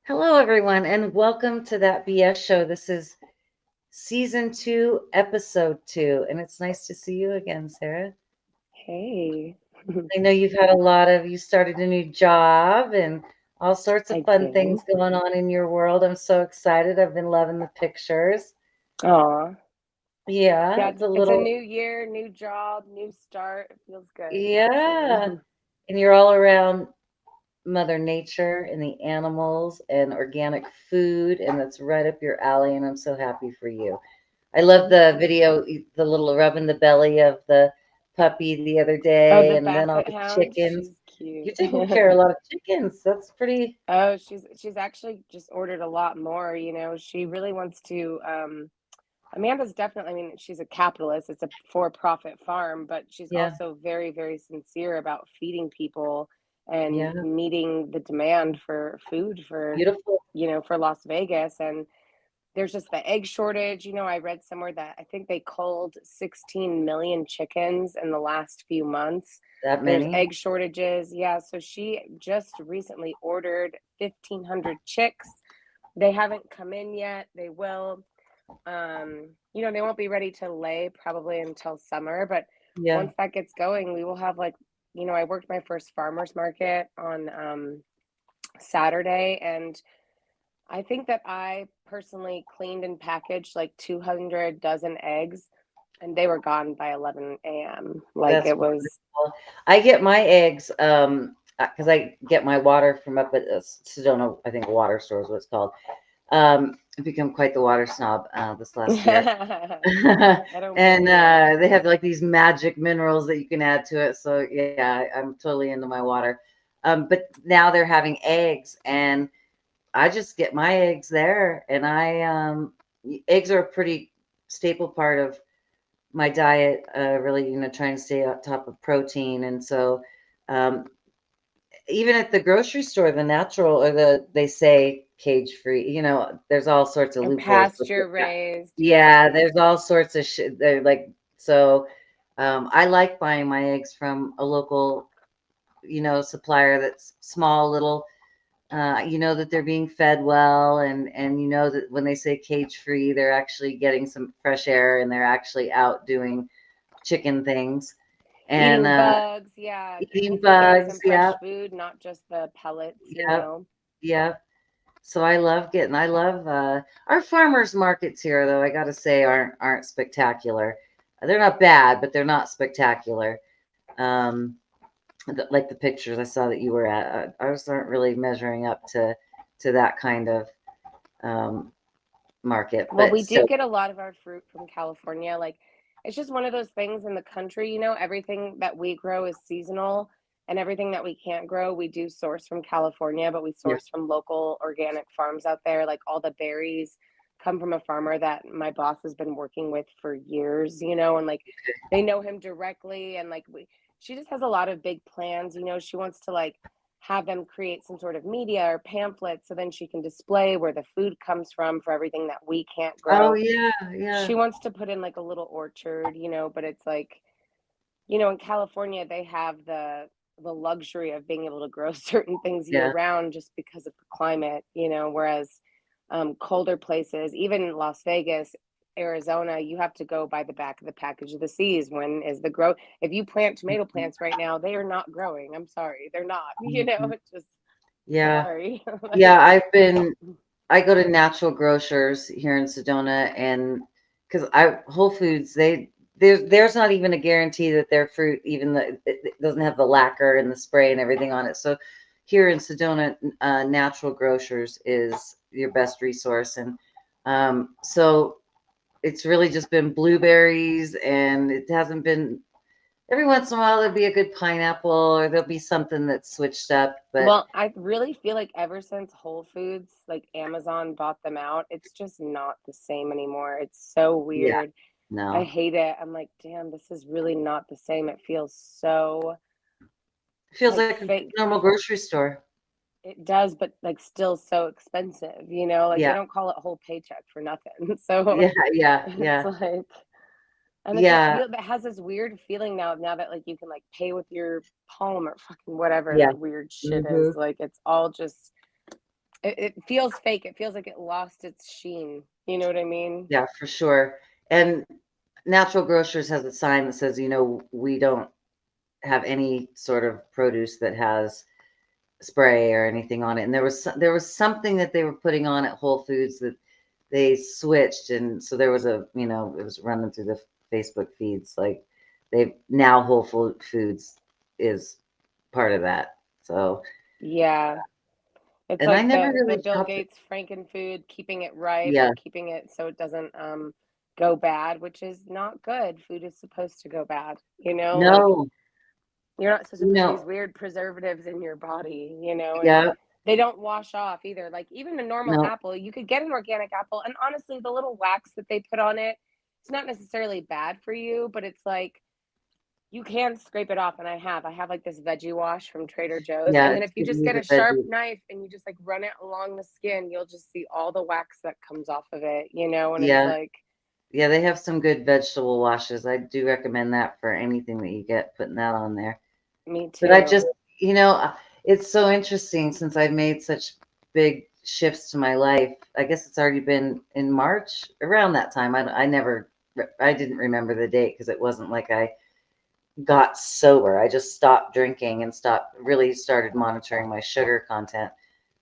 Hello, everyone, and welcome to That BS Show. This is season two, episode two, and it's nice to see you again, Sarah. Hey, I know you started a new job and all sorts of I fun things did. going on in your world. I'm so excited. I've been loving the pictures. Aw. Yeah, Yeah, the it's a little, new year, new job, new start. It feels good, yeah. actually. And you're all around Mother Nature and the animals and organic food, and that's right up your alley, and I'm so happy for you. I love Thank the you. video, the little rubbing the belly of the puppy the other Oh, day, the and then all Basset the Hound, chickens. she's cute. You're taking care of a lot of chickens. That's pretty, Oh, she's actually just ordered a lot more, She really wants to Amanda's definitely, I mean, she's a capitalist. It's a for-profit farm, but she's yeah, also very, very sincere about feeding people and yeah, meeting the demand for food beautiful. for Las Vegas. And there's just the egg shortage. I read somewhere that I think they culled 16 million chickens in the last few months. That There's many. egg shortages. Yeah, so she just recently ordered 1,500 chicks. They haven't come in yet. They will. They won't be ready to lay probably until summer, but Yeah, once that gets going, we will have I worked my first farmers market on Saturday, and I think that I personally cleaned and packaged like 200 dozen eggs, and they were gone by 11 a.m. Like that's it was, wonderful. I get my eggs because I get my water from up at Sedona, I think water store is what it's called. I've become quite the water snob this last year. I don't And blame you. they have like these magic minerals that you can add to it. So yeah, I'm totally into my water. But now they're having eggs, and I just get my eggs there, and eggs are a pretty staple part of my diet. Really, trying to stay on top of protein, and so um, even at the grocery store, the natural or they say cage free. There's all sorts of And loopholes with pasture that. raised, Yeah, yes. there's all sorts of shit. They're like so. I like buying my eggs from a local, supplier that's small, little. You know that they're being fed well, and you know that when they say cage free, they're actually getting some fresh air and they're actually out doing chicken things and Eating bugs, yeah. eating Hopefully getting bugs. some Yeah, fresh food, not just the pellets. yeah, yeah. So I love our farmers markets here though, I gotta say aren't spectacular. They're not bad, but they're not spectacular. Um, like the pictures I saw that you were at, ours aren't really measuring up to that kind of um, market, Well, but we do still, get a lot of our fruit from California. Like, it's just one of those things in the country, everything that we grow is seasonal, and everything that we can't grow, we do source from California, but we yeah, source from local organic farms out there. Like, all the berries come from a farmer that my boss has been working with for years, and like they know him directly. And like, she just has a lot of big plans. She wants to like have them create some sort of media or pamphlet so then she can display where the food comes from for everything that we can't oh grow. yeah, yeah, She wants to put in like a little orchard, but it's like, in California they have the luxury of being able to grow certain things year yeah, round just because of the climate, whereas colder places, even Las Vegas, Arizona, you have to go by the back of the package of the seas. When is the grow? If you plant tomato plants right now, they are not growing. I'm sorry, they're not. mhm, It's just yeah, sorry. yeah. Like, I go to Natural Grocers here in Sedona, and because I Whole Foods, there's not even a guarantee that their fruit, even the it doesn't have the lacquer and the spray and everything on it. So here in Sedona, Natural Grocers is your best resource, and so it's really just been blueberries, and it hasn't been. Every once in a while, there'll be a good pineapple, or there'll be something that's switched up, but well, I really feel like ever since Whole Foods, like Amazon bought them out, it's just not the same anymore. It's so yeah, weird. I no. hate it. I'm like, damn, this is really not the same. It feels so It feels like like a fake. normal grocery store. It does, but like still so expensive. Like they Yeah, don't call it whole paycheck for nothing. So yeah, yeah, it's yeah, like, and it just yeah, feel that has this weird feeling now that like you can like pay with your palm or fucking whatever yeah. that weird shit is. Mhm. Like it's all just it feels fake. It feels like it lost its sheen. You know what I mean? Yeah, for sure. And Natural Grocers has a sign that says, we don't have any sort of produce that has spray or anything on it. And there was something that they were putting on at Whole Foods that they switched, and so there was it was running through the Facebook feeds, like they now Whole Foods is part of that. So, Yeah. It's and I like never the really Bill shopped it. Gates Frankenfood, keeping it ripe Yeah. or keeping it so it doesn't go bad, which is not good. Food is supposed to go bad, like No, you're not supposed to put these no, weird preservatives in your body, and yeah, they don't wash off either. Like even a normal no, apple, you could get an organic apple, and honestly, the little wax that they put on it, it's not necessarily bad for you, but it's like you can scrape it off, and I have like this veggie wash from Trader Joe's, yeah, and then it's if you good to just use get a a sharp veggie. knife and you just like run it along the skin, you'll just see all the wax that comes off of it, and it's Yeah, like, yeah, they have some good vegetable washes. I do recommend that for anything that you get, putting that on there. me But I too. just, you know, uh, it's so interesting since I've made such big shifts to my life. I guess it's already been in March, around that time. I didn't remember the date because it wasn't like I got sober. I just stopped drinking and really started monitoring my sugar content,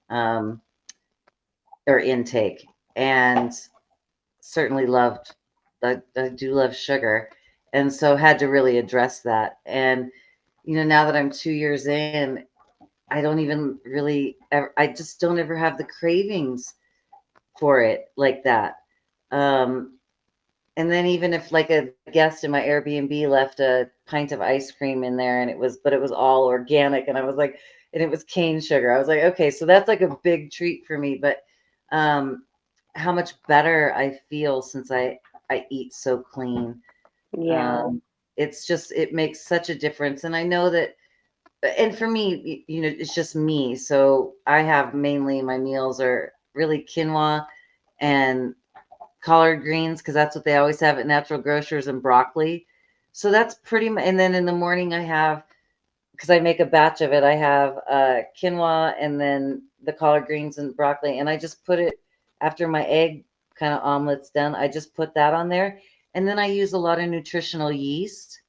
um, or intake, and certainly I do love sugar, and so had to really address that. And now that I'm 2 years in, I don't even really ever, I just don't ever have the cravings for it like that. Um, and then even if like a guest in my Airbnb left a pint of ice cream in there but it was all organic, and I was like, and it was cane sugar. I was like, okay, so that's like a big treat for me. But um, how much better I feel since I eat so clean. Yeah. Um, it makes such a difference. And I know that, and for me, it's just me. So I have mainly my meals are really quinoa and collard greens because that's what they always have at Natural Grocers, and broccoli. So that's pretty much. And then in the morning, I have, because I make a batch of it, I have quinoa and then the collard greens and broccoli, and I just put it after my egg kind of omelet's done. I just put that on there, and then I use a lot of nutritional yeast,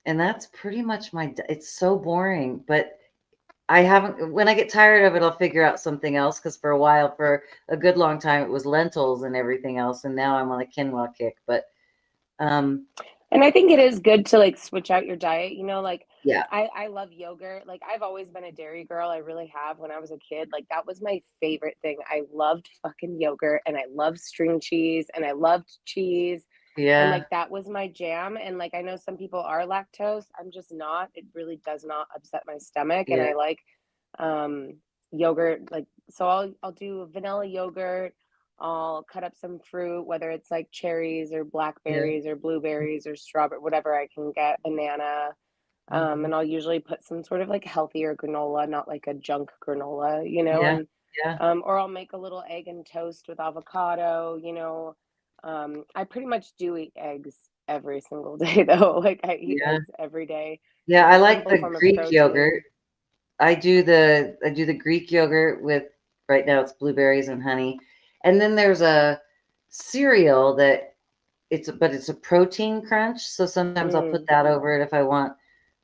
and that's pretty much it's so boring, but I haven't, when I get tired of it, I'll figure out something else. Because for a while, for a good long time, it was lentils and everything else. And now I'm on a quinoa kick. But um, And I think it is good to like switch out your diet, like yeah, I love yogurt. Like I've always been a dairy girl. I really have when I was a kid. Like that was my favorite thing. I loved fucking yogurt and I loved string cheese and I loved cheese. And yeah, like that was my jam. And like I know some people are lactose. I'm just not. It really does not upset my stomach. And yeah, I like um yogurt. Like so I'll do vanilla yogurt. I'll cut up some fruit, whether it's like cherries or yeah. blackberries or blueberries or strawberry, whatever I can get, banana. Mhm. And I'll usually put some sort of like healthier granola, not like a junk granola, Yeah, and yeah, or I'll make a little egg and toast with avocado. I pretty much do eat eggs every single day though. Like I eat yeah, eggs every day. yeah. It's I a like simple the form of Greek yogurt. protein. I do the Greek yogurt with, right now it's blueberries and honey, and then there's a cereal that it's a protein crunch. So sometimes I'll put Mm. that over it if I want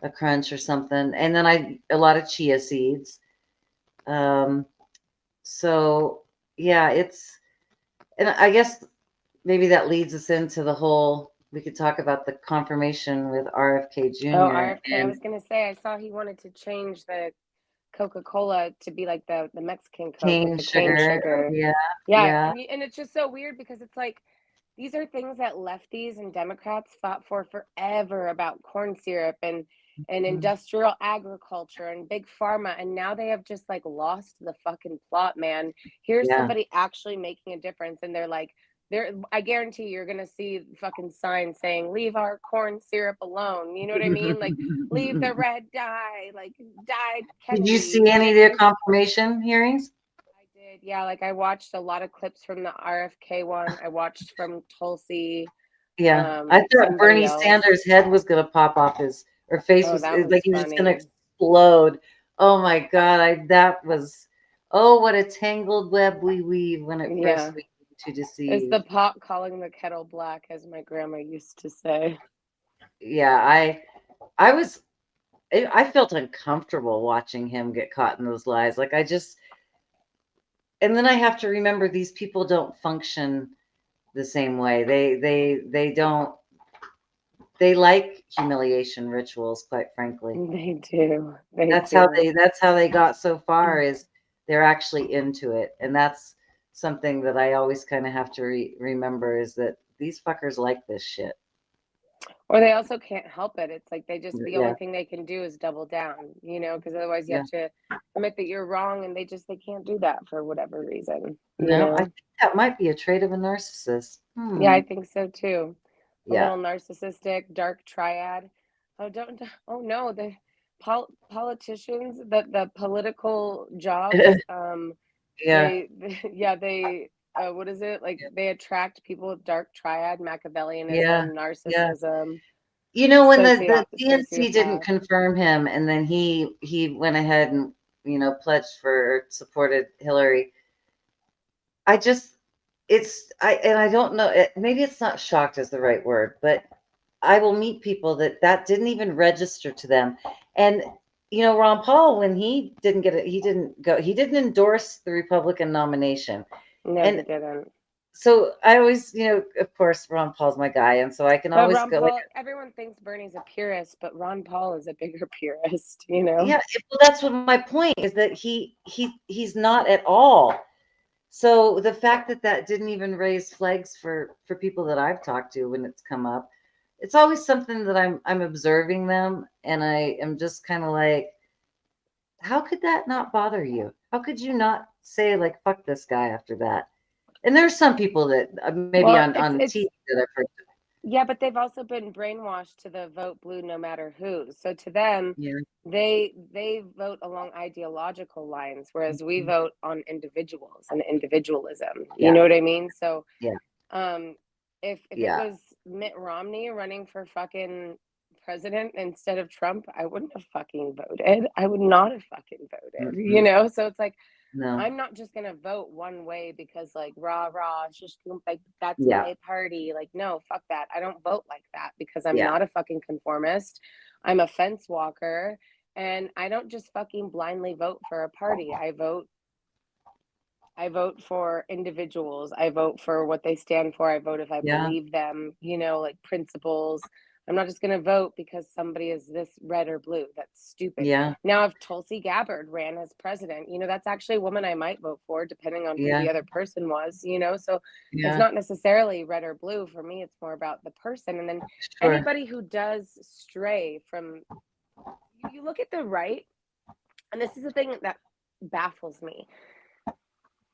a crunch or something. And then a lot of chia seeds. Um, so yeah, and I guess maybe that leads us into we could talk about the confirmation with RFK Oh, Jr. RFK. I and was gonna say I saw he wanted to change the Coca-Cola to be like the Mexican Coke with cane the cane sugar. sugar. Yeah, Yeah, yeah, and it's just so weird because it's like these are things that lefties and Democrats fought for forever about corn syrup and mm, industrial agriculture and big pharma, and now they have just like lost the fucking plot, man. Here's yeah. somebody actually making a difference, and they're like, I guarantee you're gonna see fucking signs saying "Leave our corn syrup alone." You know what I mean? Like, leave the red dye, like dyed Did you Kennedy. see You know what any I of their mean? confirmation hearings? I did. Yeah, like I watched a lot of clips from the RFK one. I watched from Tulsi, Yeah, I thought somebody Bernie else. Sanders' head was gonna pop off his or face Oh, was that was like he was just gonna funny. explode. Oh my God, that was. Oh, what a tangled web we weave when it Yeah. first we to It's deceive. the pot calling the kettle black, as my grandma used to say. Yeah, I was I felt uncomfortable watching him get caught in those lies. Like I just, and then I have to remember these people don't function the same way. They don't, they like humiliation rituals, quite frankly. They do. They do. That's how they got so far, is they're actually into it. And that's something that I always kind of have to remember, is that these fuckers like this shit. Or they also can't help it. It's like they just, the only Yeah, thing they can do is double down, because otherwise you yeah. have to admit that you're wrong, and they can't do that for whatever reason, No, I think that might be a trait of a narcissist. Yeah, Hmm. I think so too. A Yeah. little narcissistic, dark triad. Oh, don't, oh no, the politicians, the political jobs, Yeah. yeah, what is it? Like they attract people with dark triad, Yeah. Machiavellianism, Yeah. narcissism, You know, when the DNC didn't sociopath. confirm him, and then he went ahead and pledged for, supported Hillary. I just, I don't know. Maybe it's not shocked is the right word, but I will meet people that didn't even register to them, and Ron Paul, when he didn't get it, he didn't go, he didn't endorse the Republican nomination, No, he and didn't. so I always, of course, Ron Paul's my guy, and so I can But always Ron go. Paul, everyone thinks Bernie's a purist, but Ron Paul is a bigger purist, Yeah, well, that's what my point is, that he's not at all. So the fact that that didn't even raise flags for people that I've talked to when it's come up, it's always something that I'm observing them, and I am just kind of like, how could that not bother you? How could you not say like fuck this guy after that? And there's some people that maybe Well, on it's TV that I've heard. yeah, but they've also been brainwashed to the vote blue no matter who. So to them, Yeah. they vote along ideological lines, whereas we Mhm. vote on individuals and individualism. You Yeah. know what I mean? So Yeah. um if it Yeah. was Mitt Romney running for fucking president instead of Trump, I wouldn't have fucking voted. I would not have fucking Mm-mm. voted. So it's like No. I'm not just gonna vote one way because like rah rah, it's just like that's Yeah. my party. Like, no, fuck that. I don't vote like that because I'm Yeah. not a fucking conformist. I'm a fence walker, and I don't just fucking blindly vote for a party. I vote for individuals. I vote for what they stand for. I vote if I Yeah. believe them, like principles. I'm not just going to vote because somebody is this red or blue. That's stupid. Yeah. Now, if Tulsi Gabbard ran as president, that's actually a woman I might vote for, depending on who Yeah. the other person was. So it's Yeah. not necessarily red or blue. For me, it's more about the person. And then Sure. anybody who does stray from, you look at the right, and this is the thing that baffles me.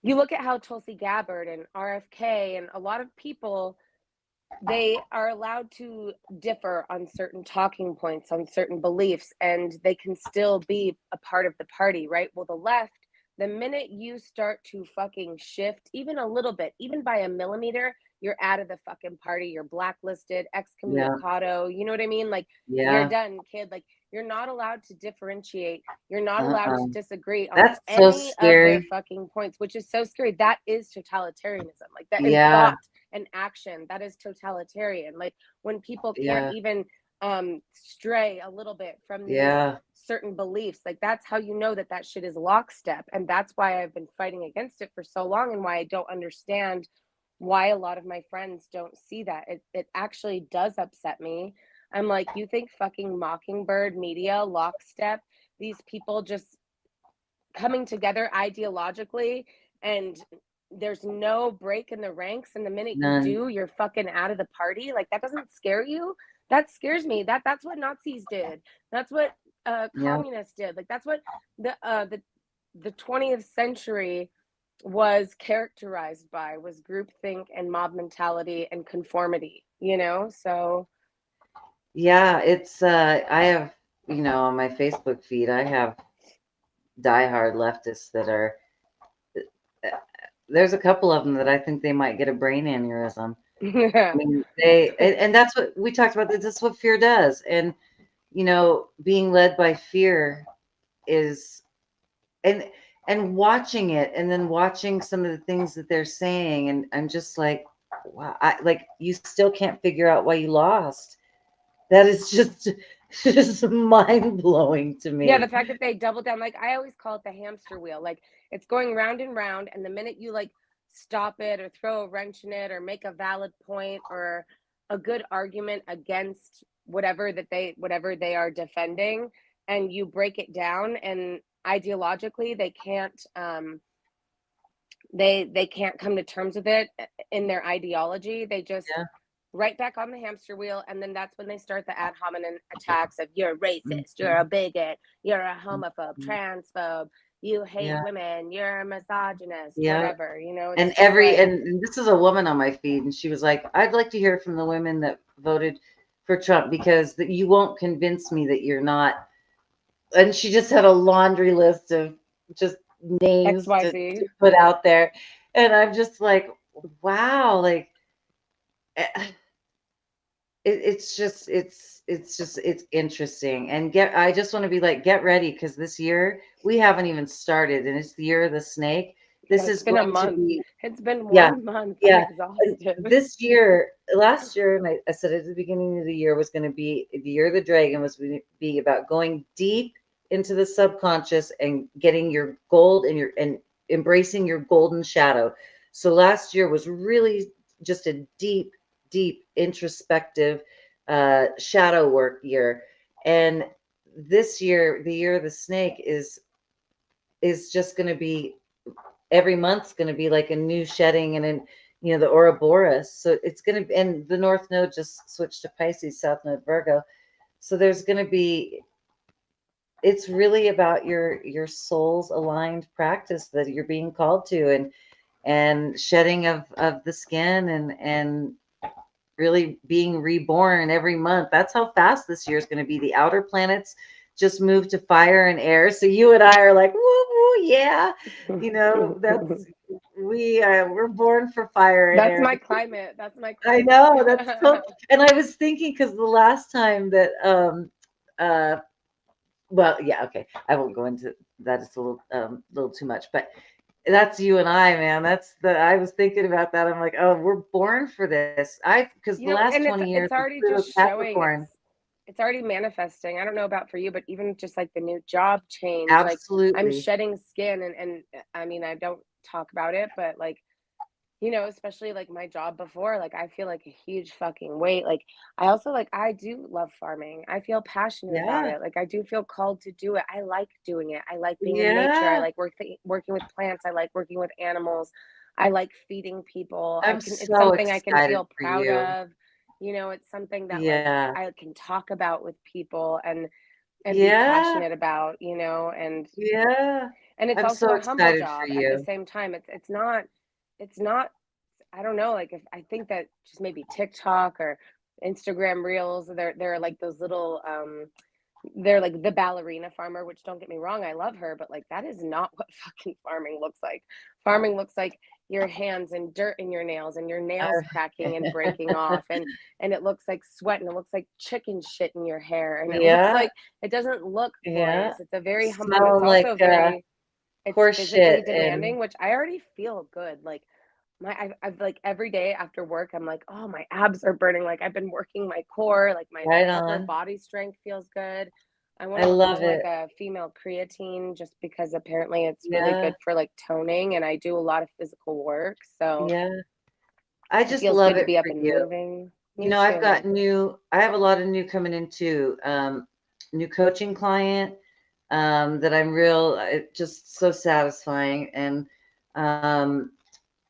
You look at how Tulsi Gabbard and RFK and a lot of people, they are allowed to differ on certain talking points, on certain beliefs, and they can still be a part of the party, right? Well, the left, the minute you start to fucking shift even a little bit, even by a millimeter, you're out of the fucking party. You're blacklisted, Yeah. excommunicado. You know what I mean? Like, you're Yeah. done, kid. Like, you're not allowed to differentiate. You're not allowed to Uh-uh. disagree on That's so any of their scary. fucking points, which is so scary. That is totalitarianism. Like, that in Yeah. thought and action, that is totalitarian. Like, when people can't Yeah. even stray a little bit from these Yeah. certain beliefs, like that's how you know that shit is lockstep. And that's why I've been fighting against it for so long, and why I don't understand why a lot of my friends don't see that. It actually does upset me. I'm like, you think fucking Mockingbird Media, Lockstep, these people just coming together ideologically, and there's no break in the ranks, and the minute you None. do, you're fucking out of the party? Like, that doesn't scare you? That scares me. That's what Nazis did. That's what Yeah. communists did. Like, that's what the 20th century was characterized by, was groupthink and mob mentality and conformity. So Yeah. It's I have, on my Facebook feed, I have diehard leftists that are, uh, there's a couple of them that I think they might get a brain aneurysm. I yeah. mean, and that's what we talked about. That's what fear does. And, being led by fear is, and and watching it, and then watching some of the things that they're saying, and I'm just like, wow, like you still can't figure out why you lost. That is just just mind blowing to Yeah, the me. fact that they double down, like I always call it the hamster wheel. Like it's going round and round, and the minute you like stop it or throw a wrench in it or make a valid point or a good argument against whatever they are defending, and you break it down, and ideologically they can't come to terms with it in their ideology. They just Yeah. right back on the hamster wheel, and then that's when they start the ad hominem attacks of you're a racist, you're Mhm. a bigot, you're a homophobe, Mhm. transphobe, you hate Yeah. women, you're a misogynist, Yeah. whatever. It's And just like and this is a woman on my feed, and she was like, "I'd like to hear from the women that voted for Trump because you won't convince me that you're not." And she just had a laundry list of just names XYZ. to put out there, and I'm just like, wow, like eh, it's interesting. And I just want to be like, get ready, because this year we haven't even started, and it's the year of the snake. This It's is been a going to month. be, It's been yeah, 1 month. I'm yeah. And exhausted. this year, last year, and I said at the beginning of the year, was going to be the year of the dragon, was going to be about going deep into the subconscious and getting your gold and embracing your golden shadow. So last year was really just a deep introspective shadow work year. And this year, the year of the snake, is just going to be, every month's going to be like a new shedding, and then the Ouroboros. So it's going to, and the North Node just switched to Pisces, South Node Virgo. So there's going to be, it's really about your soul's aligned practice that you're being called to, and shedding of the skin, and really being reborn every month. That's how fast this year is going to be. The outer planets just moved to fire and air. So you and I are like, woo woo, yeah. That's, we're born for fire and That's air. my climate. That's my I climate. know, that's so, and I was thinking, because the last time that uh well, yeah, okay, I won't go into that. It's a little too much, but that's you and I, man. I was thinking about that. I'm like, oh, we're born for this. Because the last And 20 years it's of already Pluto's just showing Capricorn. it's already manifesting. I don't know about for you, but even just like the new job change, like I'm Absolutely. shedding skin, and I mean, I don't talk about it, but like, especially like my job before, like I feel like a huge fucking weight. Like I also like I do love farming. I feel passionate about Yeah. it. Like I do feel called to do it. I like doing it. I like being in nature. I Yeah. like working with plants. I like working with animals. I like feeding people. I'm It's so something I can excited feel for proud you. of. It's something that like Yeah. I can talk about with people and be Yeah. passionate about, Yeah. and it's I'm also so a humble excited for job at the you. same time. It's not I don't know, like if I think that just maybe TikTok or Instagram reels, they're like those little they're like the ballerina farmer, which don't get me wrong, I love her, but like that is not what fucking farming looks like. Farming looks like your hands and dirt in your nails and your nails cracking and breaking off, and it looks like sweat, and it looks like chicken shit in your hair, and it looks Yeah. like it doesn't look Yeah. glorious. It's a very humble, and it's Smelling like also very it's horse physically shit, and demanding, which I already feel good. Like I've like every day after work, I'm like, oh, my abs are burning. Like I've been working my core, like my right upper on. body strength feels good. I want I to look love into like it. a female creatine just because apparently it's really Yeah. good for like toning, and I do a lot of physical work. So Yeah. I it just feels love good to it be up for and you. moving. Me I have a lot of new coming in too. New coaching client, that I'm just so satisfying, and um,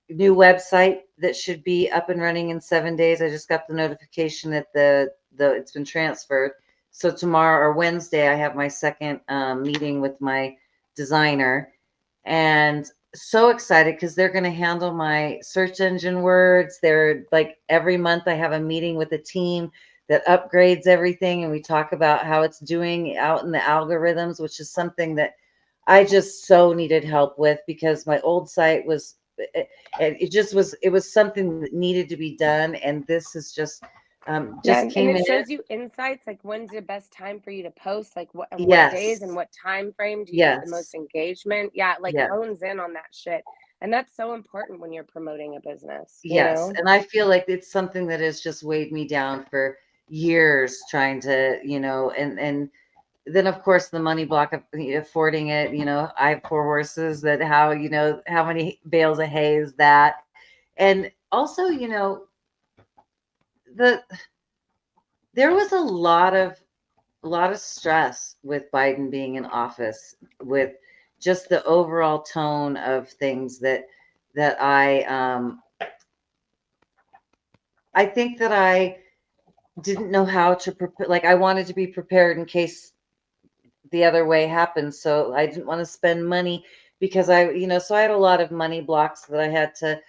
new website that should be up and running in 7 days. I just got the notification that it's been transferred. So tomorrow or Wednesday, I have my second meeting with my designer, and so excited because they're going to handle my search engine words. They're like, every month I have a meeting with a team that upgrades everything, and we talk about how it's doing out in the algorithms, which is something that I just so needed help with, because my old site was, it just was, it was something that needed to be done. And this is just Yeah, Just and came it in. shows you insights like when's the best time for you to post, like what days and Yes, what time frame do you get the most yes, engagement? Yeah, like yes, hones in on that shit. And that's so important when you're promoting a business, you yes. know? And I feel like it's something that has just weighed me down for years trying to, and then of course the money block of affording it. I have 4 horses that how many bales of hay is that? And also, the there was a lot of stress with Biden being in office, with just the overall tone of things that I think that I didn't know how to prepare. Like I wanted to be prepared in case the other way happened, so I didn't want to spend money because so I had a lot of money blocks that I had to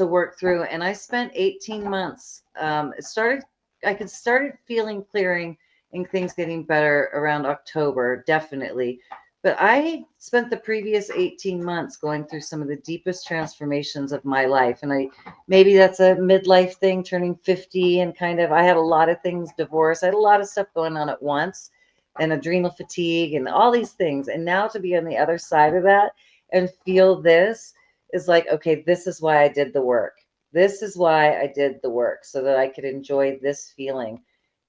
work through, and I spent 18 months. I could started feeling clearing and things getting better around October, definitely. But I spent the previous 18 months going through some of the deepest transformations of my life. And maybe that's a midlife thing, turning 50, and I had a lot of things, divorce. I had a lot of stuff going on at once, and adrenal fatigue and all these things. And now to be on the other side of that and feel this is like, okay, this is why I did the work. This is why I did the work, so that I could enjoy this feeling.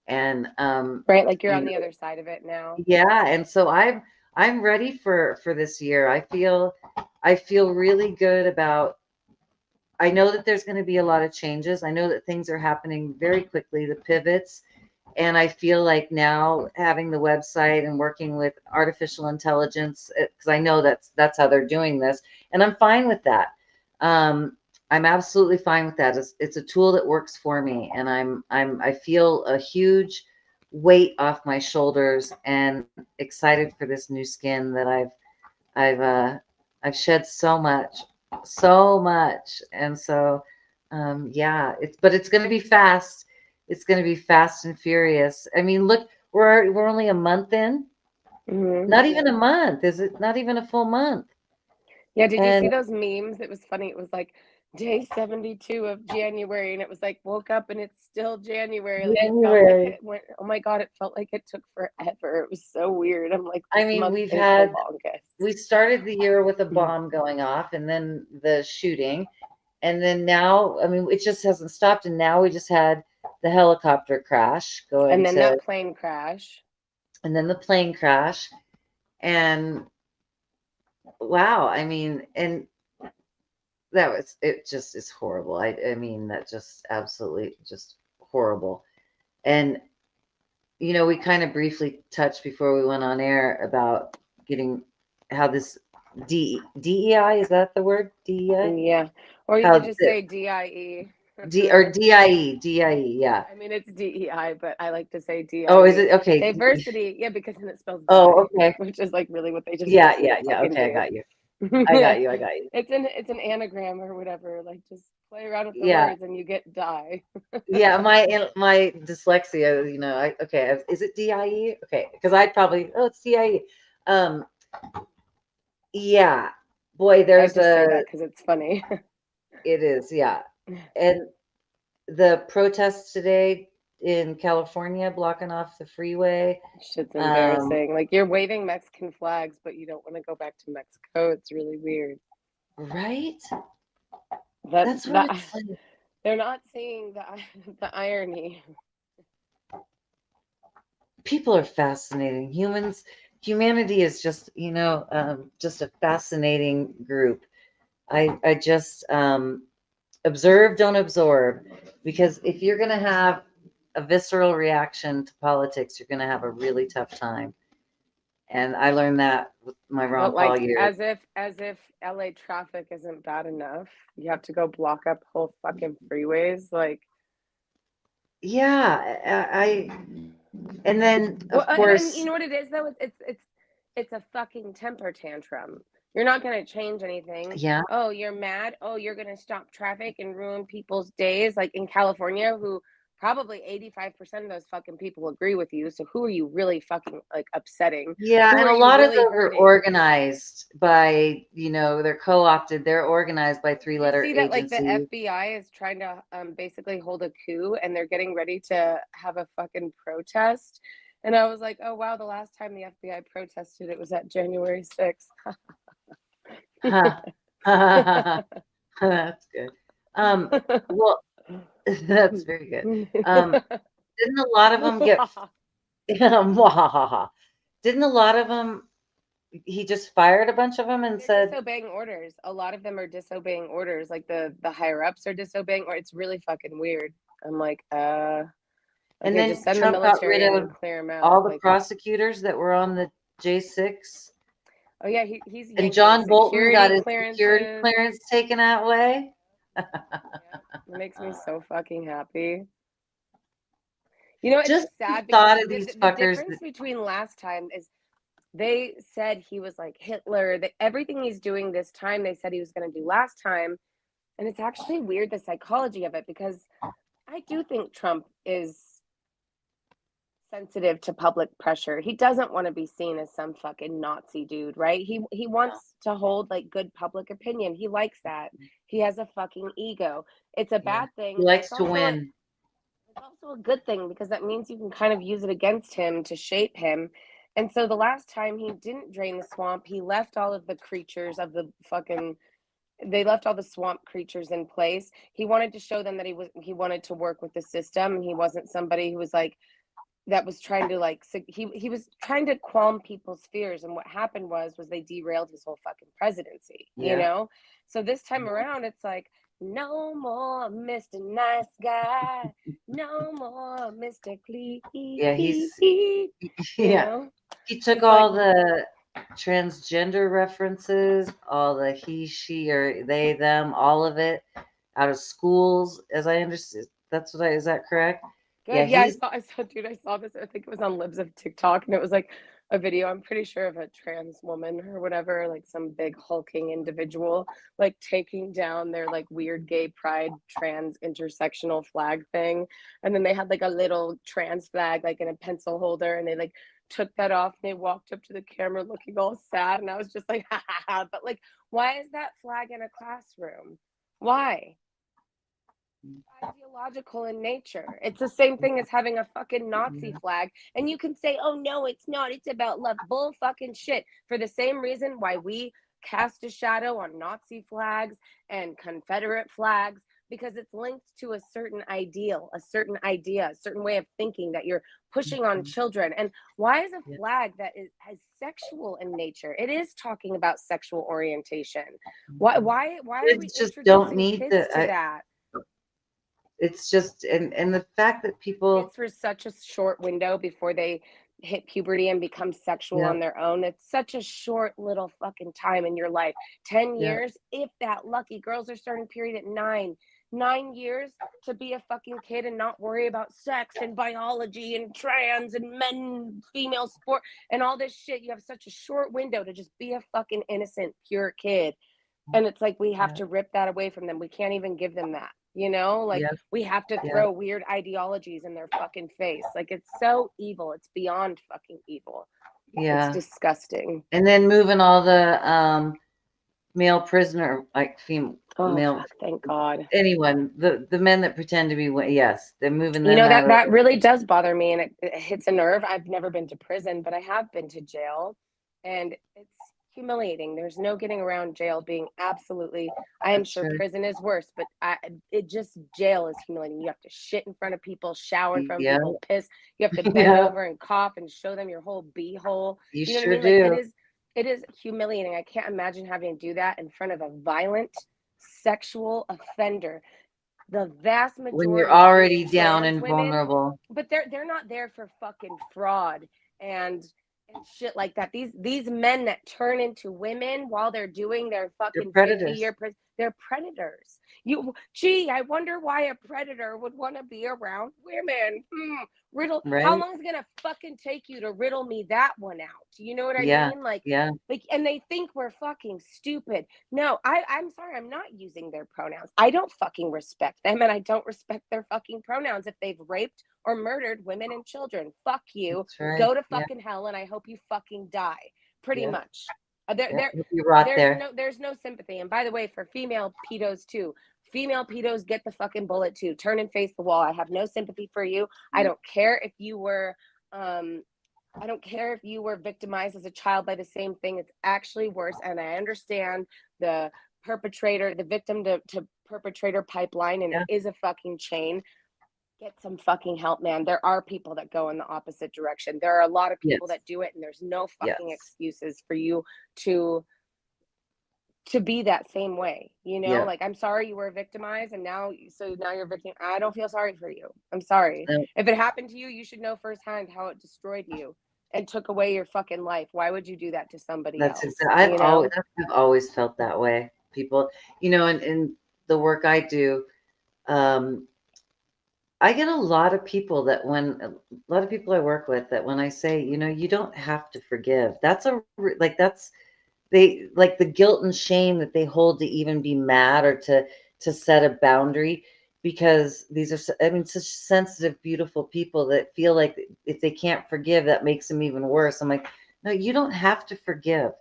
And Right, like you're you on the know, other side of it now. yeah. And so I'm ready for this year. I feel really good about. I know that there's going to be a lot of changes. I know that things are happening very quickly, the pivots. And I feel like now having the website and working with artificial intelligence, because I know that's how they're doing this, and I'm fine with that. I'm absolutely fine with that. It's a tool that works for me, and I feel a huge weight off my shoulders and excited for this new skin that I've shed so much, and so yeah, it's going to be fast. It's going to be fast and furious. I mean, look, we're only a month in. Hmm. Not even a month. Is it not even a full month? Yeah, did you And see those memes? It was funny. It was like day 72 of January, and it was like woke up and it's still January. Like it felt like January. it went, oh my God, it felt like it took forever. It was so weird. I'm like, I this mean, month is the longest. we started the year with a Mhm. bomb going off, and then the shooting, and then now, I mean, it just hasn't stopped. And now we just had the helicopter crash going And then to, that plane crash. and then the plane crash, and wow, I mean, and it just is horrible. I mean, that just absolutely just horrible. And we kind of briefly touched before we went on air about getting how this DEI, is that the word? DEI? Yeah. Or you could How just the say DIE. D or DIE, yeah. I mean, it's DEI, but I like to say Oh, is DIE. it okay? Diversity. Yeah, because then it spells Oh, die, okay. which is like really what they just Yeah, told me to yeah, yeah. fucking Okay, I do. got you. I Yeah. got you. I got you. It's an anagram or whatever. Like just play around with the Yeah. words and you get die. Yeah, my dyslexia, okay, is it DIE? Okay, because I'd probably, it's DIE. Um, yeah, boy, I there's just say a, that because it's funny. it is, yeah. And the protests today in California blocking off the freeway. Shit's Um, embarrassing. Like you're waving Mexican flags, but you don't want to go back to Mexico. It's really weird. right? That That's what that it's like. they're not seeing the irony. People are fascinating. Humanity is just a fascinating group. I just observe, don't absorb, because if you're going to have a visceral reaction to politics, you're going to have a really tough time. And I learned that with my Ron But Paul like years. as if LA traffic isn't bad enough, you have to go block up whole fucking freeways. Like, Yeah, and then well, of and you course, know what it is though? It's a fucking temper tantrum. You're not gonna change anything. yeah, Oh, you're mad. Oh, you're gonna stop traffic and ruin people's days. Like in California, who probably 85% of those fucking people agree with you. So who are you really fucking like upsetting? Yeah, Who and are a you lot of really those are hurting? organized by, they're co-opted. They're organized by Did you three-letter see that like the agencies. FBI is trying to basically hold a coup and they're getting ready to have a fucking protest? And I was like, oh wow, the last time the FBI protested, it was at January 6th. That's good. Well, that's very good. Didn't a lot of them get, didn't a lot of them, he just fired a bunch of them and They're said, disobeying orders. A lot of them are disobeying orders. Like the higher ups are disobeying, or it's really fucking weird. I'm like, and okay, just then send the Trump got military rid in of and clear them all out. the Like, prosecutors that were on the J6. oh yeah, he's And yanking John Bolton got security his security clearances. clearance taken that way. Yeah, it makes me so fucking happy. You know, it's Just just the sad because thought of these the fuckers difference that, between last time is they said he was like Hitler, that everything he's doing this time, they said he was going to do last time. And it's actually weird, the psychology of it, because I do think Trump is sensitive to public pressure. He doesn't want to be seen as some fucking Nazi dude, right? He wants to hold like good public opinion. He likes that. He has a fucking ego. It's a yeah, bad he thing, but likes to win. it's also a good thing because that means you can kind of use it against him to shape him. And so the last time he didn't drain the swamp, he left all of the creatures of the fucking they left all the swamp creatures in place. He wanted to show them that he wanted to work with the system and he wasn't somebody who was like that was trying to like he was trying to calm people's fears, and what happened was they derailed his whole fucking presidency, you Yeah. know. So this time around it's like no more Mr. Nice Guy, no more Mr. Clean, Yeah, you yeah. know. He took It's like all the transgender references, all the he, she, or they, them, all of it out of schools, as I understand. Is that correct? Yeah, good. Yeah, he's, dude, I saw this. I think it was on Libs of TikTok, and it was like a video, I'm pretty sure, of a trans woman or whatever, like some big hulking individual, like taking down their like weird gay pride trans intersectional flag thing. And then they had like a little trans flag, like in a pencil holder, and they like took that off and they walked up to the camera looking all sad. And I was just like, ha ha ha. But like, why is that flag in a classroom? Why? Ideological in nature. It's the same thing as having a fucking Nazi flag. And you can say, oh no, it's not. It's about love. Bull fucking shit. For the same reason why we cast a shadow on Nazi flags and Confederate flags, because it's linked to a certain ideal, a certain idea, a certain way of thinking that you're pushing on children. And why is a flag that has sexual in nature? It is talking about sexual orientation. Why are we kids just don't introducing need kids to that? it's just, and the fact that people, Kids for such a short window before they hit puberty and become sexual yeah, on their own. It's such a short little fucking time in your life. 10 yeah, years, if that lucky. Girls are starting period at 9. 9 years to be a fucking kid and not worry about sex and biology and trans and men, female sport and all this shit. You have such a short window to just be a fucking innocent, pure kid. And it's like we have yeah, to rip that away from them. We can't even give them that, you know? Like yeah, we have to yeah, throw weird ideologies in their fucking face. Like it's so evil. It's beyond fucking evil. It's yeah. disgusting. And then moving all the male prisoner, like female, Oh male, fuck, thank God. anyone, the men that pretend to be, yes, they're moving You them know, out of that really does bother me, and it hits a nerve. I've never been to prison, but I have been to jail, and it's humiliating. There's no getting around jail being absolutely. I am That's sure true. prison is worse, but it just jail is humiliating. You have to shit in front of people, shower in front of Yeah, people, piss. You have to bend yeah, over and cough and show them your whole beehole. you You know what I sure mean? Like do. it is humiliating. I can't imagine having to do that in front of a violent sexual offender. The vast When you're majority of these already down trans and women, vulnerable, but they're not there for fucking fraud and shit like that. These men that turn into women while they're doing their they're fucking 50 predators. year they're predators. I wonder why a predator would want to be around women. Riddle, how Right. long is it gonna fucking take you to riddle me that one out? You know what I Yeah. mean? Like, Yeah. and they think we're fucking stupid. No, I'm sorry, I'm not using their pronouns. I don't fucking respect them, and I don't respect their fucking pronouns if they've raped or murdered women and children. Fuck you. That's right. Go to Yeah. fucking hell, and I hope you fucking die. Pretty Yeah. much. There, Yeah. there, Hope you rot there. there's no sympathy. And by the way, for female pedos too, female pedos get the fucking bullet too. Turn and face the wall. I have no sympathy for you. I don't care if you were, I don't care if you were victimized as a child by the same thing. It's actually worse. And I understand the perpetrator, the victim to perpetrator pipeline, and it Yeah. is a fucking chain. Get some fucking help, man. There are people that go in the opposite direction. There are a lot of people Yes. that do it, and there's no fucking Yes. excuses for you to be that same way. Yeah. Like, I'm sorry you were victimized, and now you're victim. I don't feel sorry for you. I'm sorry. No, If it happened to you, you should know firsthand how it destroyed you and took away your fucking life. Why would you do that to somebody that's else? exactly. I've always felt that way. People, and in the work I do, um, I get a lot of people a lot of people I work with that when I say, you don't have to forgive. That's they like the guilt and shame that they hold to even be mad or to set a boundary, because these are, I mean, such sensitive, beautiful people that feel like if they can't forgive, that makes them even worse. I'm like, no, you don't have to forgive.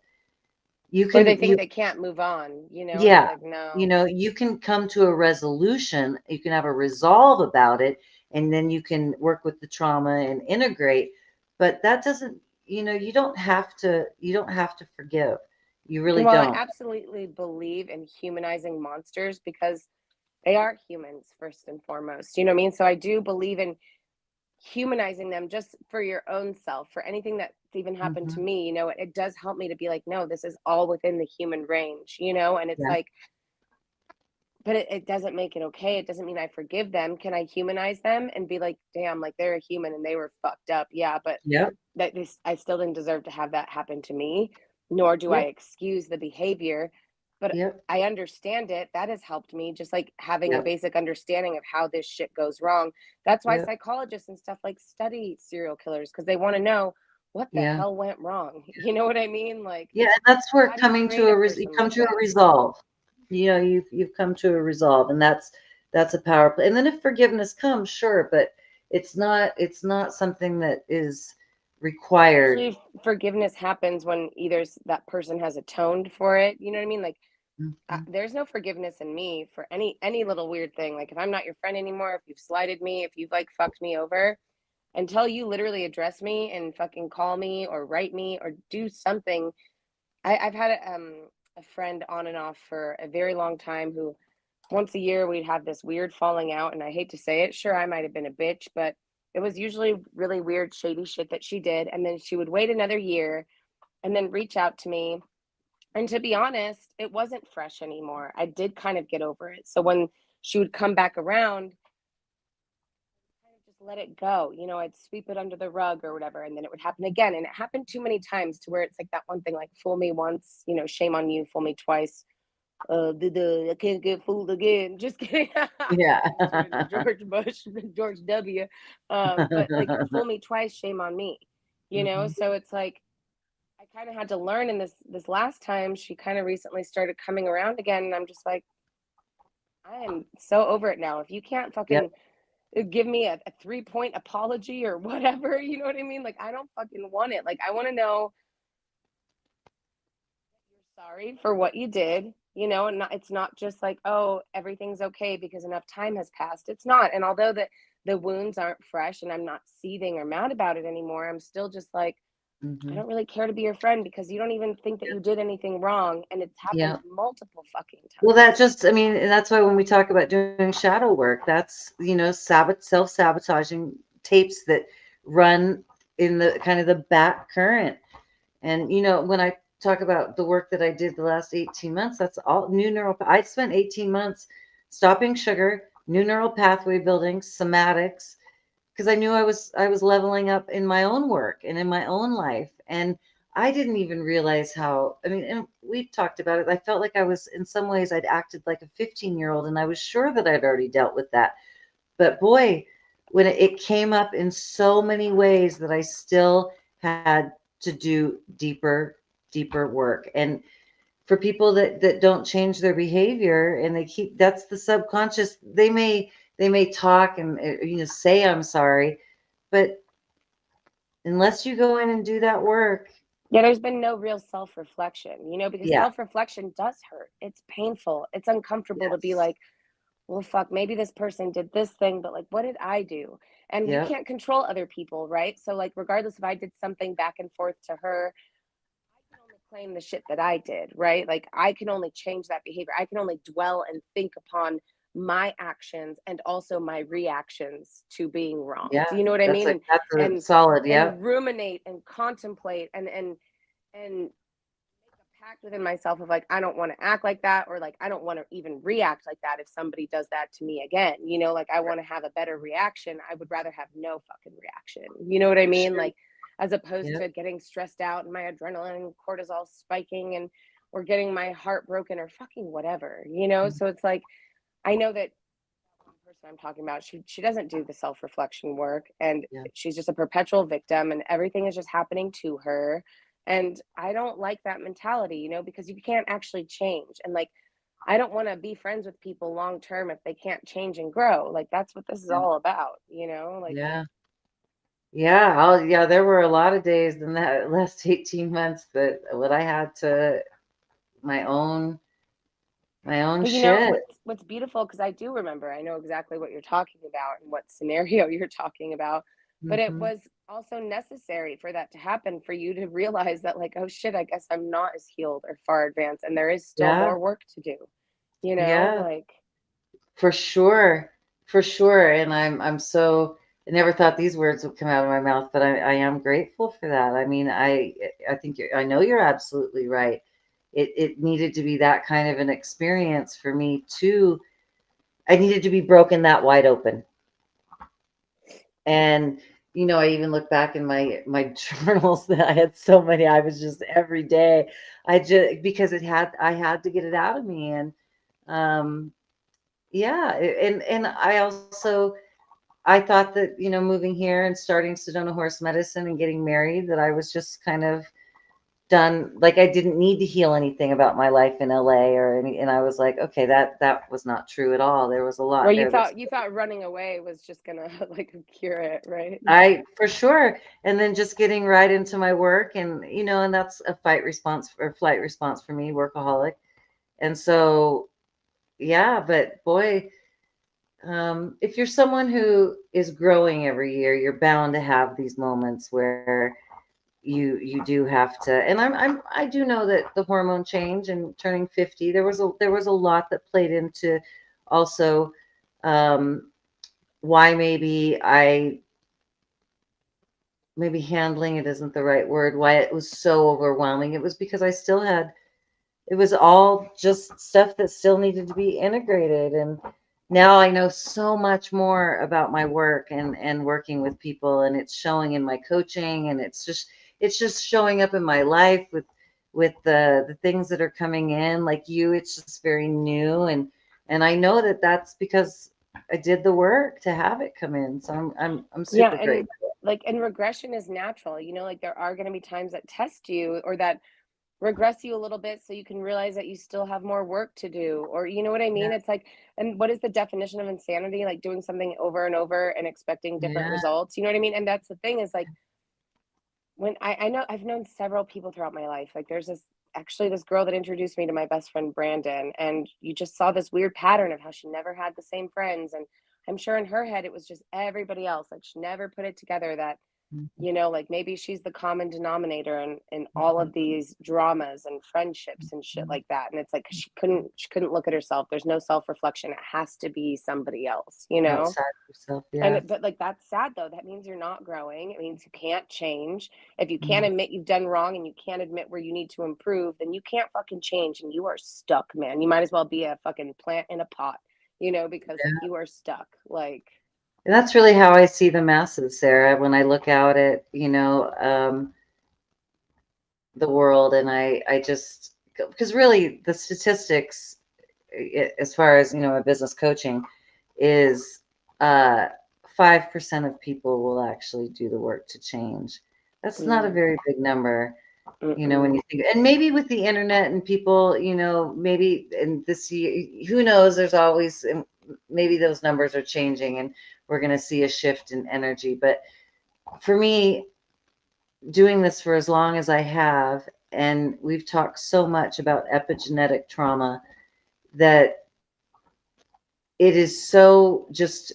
You Or they can, think they can't move on, and it's yeah, like, no. you can come to a resolution, you can have a resolve about it, and then you can work with the trauma and integrate. But that doesn't, you don't have to forgive. You really Well, I don't. absolutely believe in humanizing monsters because they are humans first and foremost. You know what I mean? So I do believe in humanizing them just for your own self, for anything that's even happened to Hmm. me. It does help me to be like, no, this is all within the human range, and it's Yeah. like, but it doesn't make it okay. It doesn't mean I forgive them. Can I humanize them and be like, damn, like they're a human and they were fucked up? Yeah, but Yep. I still didn't deserve to have that happen to me, nor do I Yep. excuse the behavior, but Yep. I understand it. That has helped me, just like having a Yep. basic understanding of how this shit goes wrong. That's why Yep. psychologists and stuff like study serial killers, because they want to know what the Yeah. hell went wrong. You know what I mean? Like, Yeah. And that's where how do you train a you person come like to a this? resolve. You've come to a resolve, and that's a power play. And then if forgiveness comes, sure, but it's not something that is required. Usually, forgiveness happens when either that person has atoned for it. You know what I mean? Like, Mhm. there's no forgiveness in me for any little weird thing. Like, if I'm not your friend anymore, if you've slighted me, if you've like fucked me over, until you literally address me and fucking call me or write me or do something. I've had a friend on and off for a very long time who once a year we'd have this weird falling out, and I hate to say it, sure, I might have been a bitch, but it was usually really weird shady shit that she did, and then she would wait another year and then reach out to me. And to be honest, it wasn't fresh anymore. I did kind of get over it. So when she would come back around, kind of just let it go. I'd sweep it under the rug or whatever, and then it would happen again. And it happened too many times to where it's like that one thing, like fool me once, shame on you, fool me twice. I can't get fooled again. Just kidding. Yeah. George Bush, George W. But like, fool me twice, shame on me. Mhm. So it's like I kind of had to learn. And this last time, she kind of recently started coming around again, and I'm just like, I am so over it now. If you can't Yep. fucking give me a 3-point apology or whatever, you know what I mean? Like, I don't fucking want it. Like, I want to know you're sorry for what you did, and it's not just like, oh, everything's okay because enough time has passed. It's not. And although the wounds aren't fresh and I'm not seething or mad about it anymore, I'm still just like, I Mhm. don't really care to be your friend because you don't even think that you did anything wrong. And it's happened Yeah. multiple fucking Well, that times. just, I mean, and that's why when we talk about doing shadow work, that's, self-sabotaging tapes that run in the kind of the back current. And, when I talk about the work that I did the last 18 months, that's all new neural. I spent 18 months stopping sugar, new neural pathway building, somatics, because I knew I was leveling up in my own work and in my own life. And I didn't even realize how, I mean, and we talked about it. I felt like I was, in some ways, I'd acted like a 15-year-old, and I was sure that I'd already dealt with that. But boy, when it came up in so many ways that I still had to do deeper work. And for people that don't change their behavior and they keep, that's the subconscious, they may talk and say I'm sorry, but unless you go in and do that work. Yeah, there's been no real self-reflection, because Yeah. self-reflection does hurt. It's painful. It's uncomfortable to be Yes. like, well, fuck, maybe this person did this thing, but like, what did I do? And we Yep. can't control other people, right? So, like, regardless if I did something back and forth to her, I can only claim the shit that I did, right? Like, I can only change that behavior. I can only dwell and think upon my actions and also my reactions to being wrong. Yeah. Do you know what I That's mean? a that's a And solid. Yep. and ruminate and contemplate and make a pact within myself of like, I don't want to act like that, or like, I don't want to even react like that if somebody does that to me again. Like, I want to have a better reaction. I would rather have no fucking reaction. You know what I mean? Sure. Like, as opposed Yep. to getting stressed out and my adrenaline and cortisol spiking and or getting my heart broken or fucking whatever. Mhm. So it's like, I know that one person I'm talking about, she doesn't do the self-reflection work, and Yeah. she's just a perpetual victim and everything is just happening to her. And I don't like that mentality, because you can't actually change. And like, I don't want to be friends with people long term if they can't change and grow. Like, that's what this is Yeah. all about, like. Yeah. Yeah, there were a lot of days in that last 18 months that what I had to my own But shit. what's beautiful, because I do remember, I know exactly what you're talking about and what scenario you're talking about, but it Mhm. was also necessary for that to happen, for you to realize that, like, oh shit, I guess I'm not as healed or far advanced, and there is still Yeah. more work to do, Yeah. like. For sure. For sure. And I'm so, I never thought these words would come out of my mouth, but I am grateful for that. I mean, I think I know you're absolutely right. It needed to be that kind of an experience for me too. I needed to be broken that wide open. And I even look back in my journals that I had so many. I was just every day. I just because I had to get it out of me. And um yeah, and I also I thought that, moving here and starting Sedona Horse Medicine and getting married, that I was just kind of done. Like I didn't need to heal anything about my life in LA or any, and I was like, okay, that was not true at all. There was a Or lot you there that's thought you thought running away was just gonna like cure it, right? I for sure. And then just getting right into my work and and that's a fight response or flight response for me, workaholic. And so yeah, but boy, if you're someone who is growing every year, you're bound to have these moments where you do have to. And I do know that the hormone change and turning 50, there was a lot that played into also um, why maybe handling it isn't the right word. Why it was so overwhelming. It was because I still had it was all just stuff that still needed to be integrated. And now I know so much more about my work and working with people, and it's showing in my coaching, and it's just showing up in my life with the things that are coming in, like you. It's just very new, and I know that that's because I did the work to have it come in. So I'm Yeah, super and grateful. like, and regression is natural, like there are going to be times that test you or that regress you a little bit so you can realize that you still have more work to do, or you know what I Yeah. mean? It's like, and what is the definition of insanity? Like doing something over and over and expecting different Yeah. results. You know what I mean? And that's the thing, is like, when I know I've known several people throughout my life. Like, there's this girl that introduced me to my best friend Brandon, and you just saw this weird pattern of how she never had the same friends. And I'm sure in her head it was just everybody else. Like, she never put it together that Mhm. like, maybe she's the common denominator in all Mhm. of these dramas and friendships and shit Mhm. like that. And it's like, she couldn't look at herself. There's no self-reflection. It has to be somebody else. Outside of yourself. And Yeah. but like, that's sad though. That means you're not growing. It means you can't change. If you can't Mhm. admit you've done wrong and you can't admit where you need to improve, then you can't fucking change, and you are stuck, man. You might as well be a fucking plant in a pot, because like, you are stuck. Like, And that's really how I see the masses, Sarah, when I look out at, the world. And I just, because really the statistics, as far as, my business coaching is, 5% of people will actually do the work to change. That's not a Mm, very big number, when mm-mm. you think, and maybe with the internet and people, maybe in this year, who knows, there's always, maybe those numbers are changing and we're going to see a shift in energy. But for me, doing this for as long as I have, and we've talked so much about epigenetic trauma, that it is so just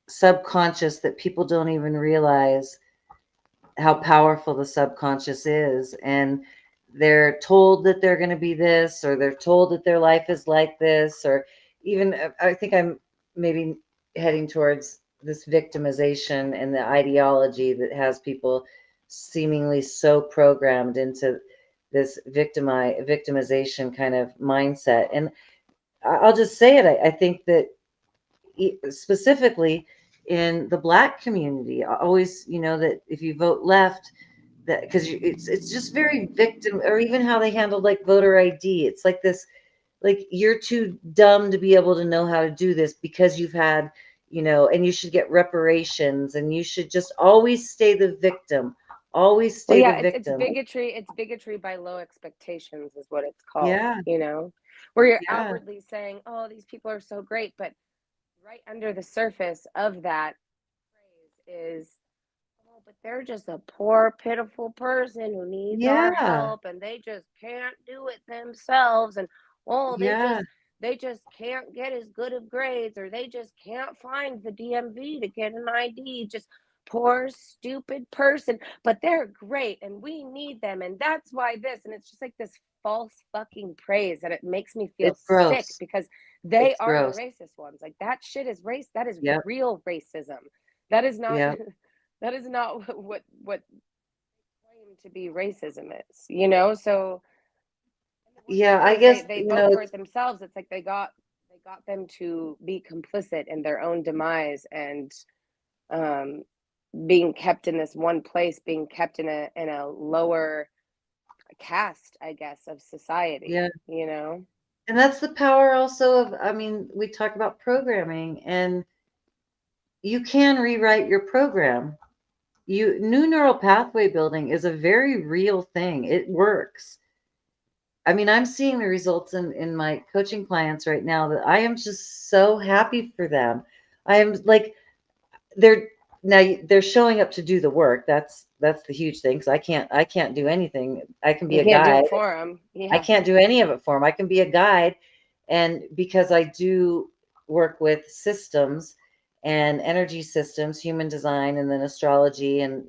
subconscious that people don't even realize how powerful the subconscious is. And they're told that they're going to be this, or they're told that their life is like this, or even, I think I'm maybe heading towards this victimization and the ideology that has people seemingly so programmed into this victimization kind of mindset. And I'll just say it. I think that specifically in the Black community, always, that if you vote left, that because it's just very victim, or even how they handled like voter ID. It's like this, like you're too dumb to be able to know how to do this because you've had, and you should get reparations, and you should just always stay the victim, always Well, stay yeah, the it's victim. bigotry. It's bigotry by low expectations, is what it's called. Yeah, Where you're yeah, outwardly saying, "Oh, these people are so great," but right under the surface of that phrase is, "Oh, but they're just a poor, pitiful person who needs our yeah, help, and they just can't do it themselves, and oh, yeah, they just can't get as good of grades, or they just can't find the DMV to get an ID. Just poor, stupid person, but they're great, and we need them, and that's why this." And it's just like this false fucking praise, and it makes me feel it's sick gross. because they It's are the gross. racist ones. Like that shit is race. That is Yep, real racism. That is not. yep. That is not what claim to be racism is. So and the worst Yeah, part I is guess, they vote for it themselves. It's like they got them to be complicit in their own demise, and um being kept in this one place, being kept in a lower caste, I guess, of yeah. society. And that's the power also of, I mean, we talk about programming, and you can rewrite your program. New neural pathway building is a very real thing. It works. I mean, I'm seeing the results in my coaching clients right now that I am just so happy for them. I am like, they're they're showing up to do the work. That's the huge thing. Because I can't do anything. I can be You a can't do guide. it for them. I Yeah. can't do any of it for them. I can be a guide. And because I do work with systems and energy systems, human design, and then astrology, and,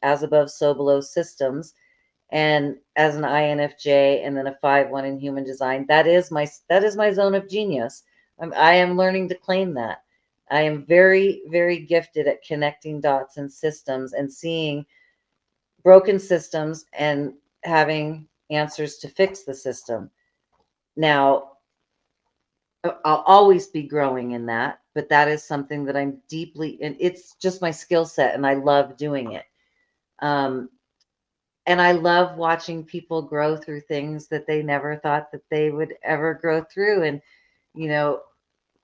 as above, so below systems, and as an INFJ, and then a 5/1 in human design, that is my zone of genius. I am learning to claim that. I am very, very gifted at connecting dots and systems and seeing broken systems and having answers to fix the system. Now, I'll always be growing in that, but that is something that I'm deeply in. It's just my skill set, and I love doing it. Um, and I love watching people grow through things that they never thought that they would ever grow through. And, you know,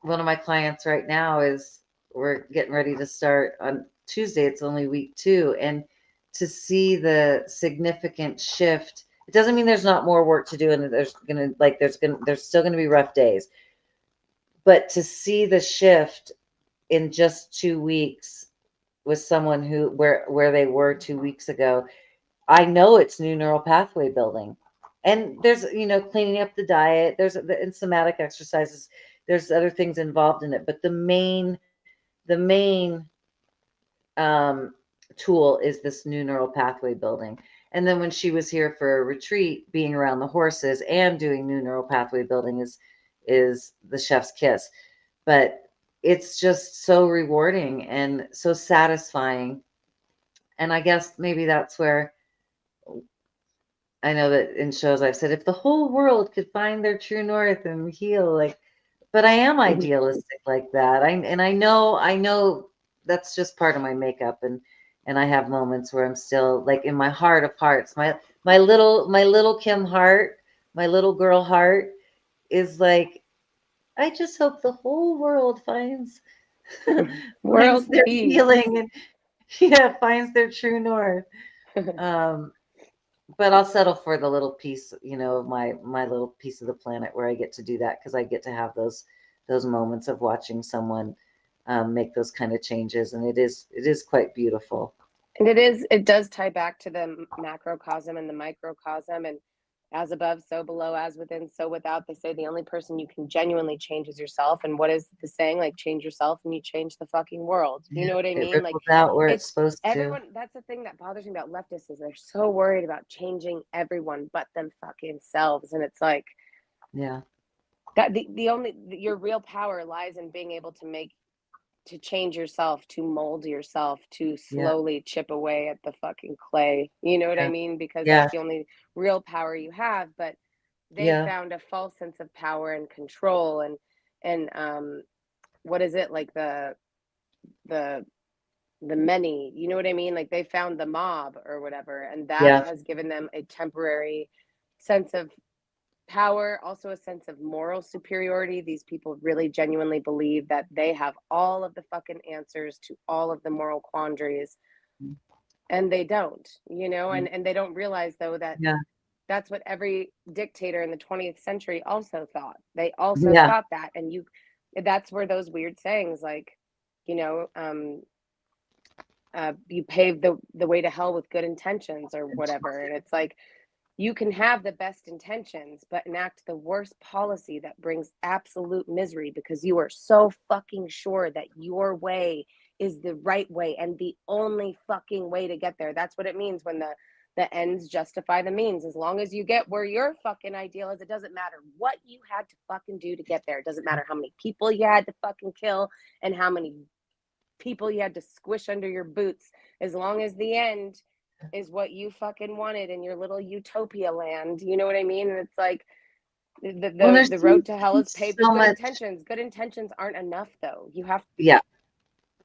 one of my clients right now is, we're getting ready to start on Tuesday. It's only week 2. And to see the significant shift, it doesn't mean there's not more work to do. And there's still going to be rough days, but to see the shift in just 2 weeks with someone where they were 2 weeks ago, I know it's new neural pathway building. And there's, cleaning up the diet, and somatic exercises, there's other things involved in it. But the main um, tool is this new neural pathway building. And then when she was here for a retreat, being around the horses and doing new neural pathway building is the chef's kiss. But it's just so rewarding and so satisfying. And I guess maybe that's where, I know that in shows I've said, if the whole world could find their true north and heal, like, but I am idealistic like that. I know that's just part of my makeup, and I have moments where I'm still like, in my heart of hearts, my little Kim Hart, my little girl heart is like, I just hope the whole world finds finds World their peace. healing and yeah, finds their true north. Um, but I'll settle for the little piece, of my little piece of the planet where I get to do that because I get to have those moments of watching someone make those kind of changes, and it is quite beautiful. And it does tie back to the macrocosm and the microcosm, and as above, so below, as within, so without. They say the only person you can genuinely change is yourself. And what is the saying? Like, change yourself and you change the fucking world. You Yeah, know what I it mean? Like, ripples out where it's it's supposed to. everyone. That's the thing that bothers me about leftists is they're so worried about changing everyone but them fucking selves. And it's like Yeah, that the only your real power lies in being able to change yourself, to mold yourself, to yeah, slowly chip away at the fucking clay. You know what I yeah, mean? Because yeah, that's the only real power you have. But they yeah, found a false sense of power and control, and what is it, like the the many, you know what I mean? Like they found the mob or whatever, and that yeah, has given them a temporary sense of power, also a sense of moral superiority. These people really genuinely believe that they have all of the fucking answers to all of the moral quandaries, and they don't, and they don't realize though that yeah, that's what every dictator in the 20th century also thought. They also yeah, thought that, and that's where those weird sayings like, you know, um, you pave the way to hell with good intentions or whatever, and it's like you can have the best intentions but enact the worst policy that brings absolute misery because you are so fucking sure that your way is the right way and the only fucking way to get there. That's what it means when the ends justify the means. As long as you get where your fucking ideal is, it doesn't matter what you had to fucking do to get there. It doesn't matter how many people you had to fucking kill and how many people you had to squish under your boots. As long as the end is what you fucking wanted in your little utopia land. You know what I mean? And it's like the well, the, there's the road to hell is paved with so good much. intentions. Good intentions aren't enough though. You have, Yeah,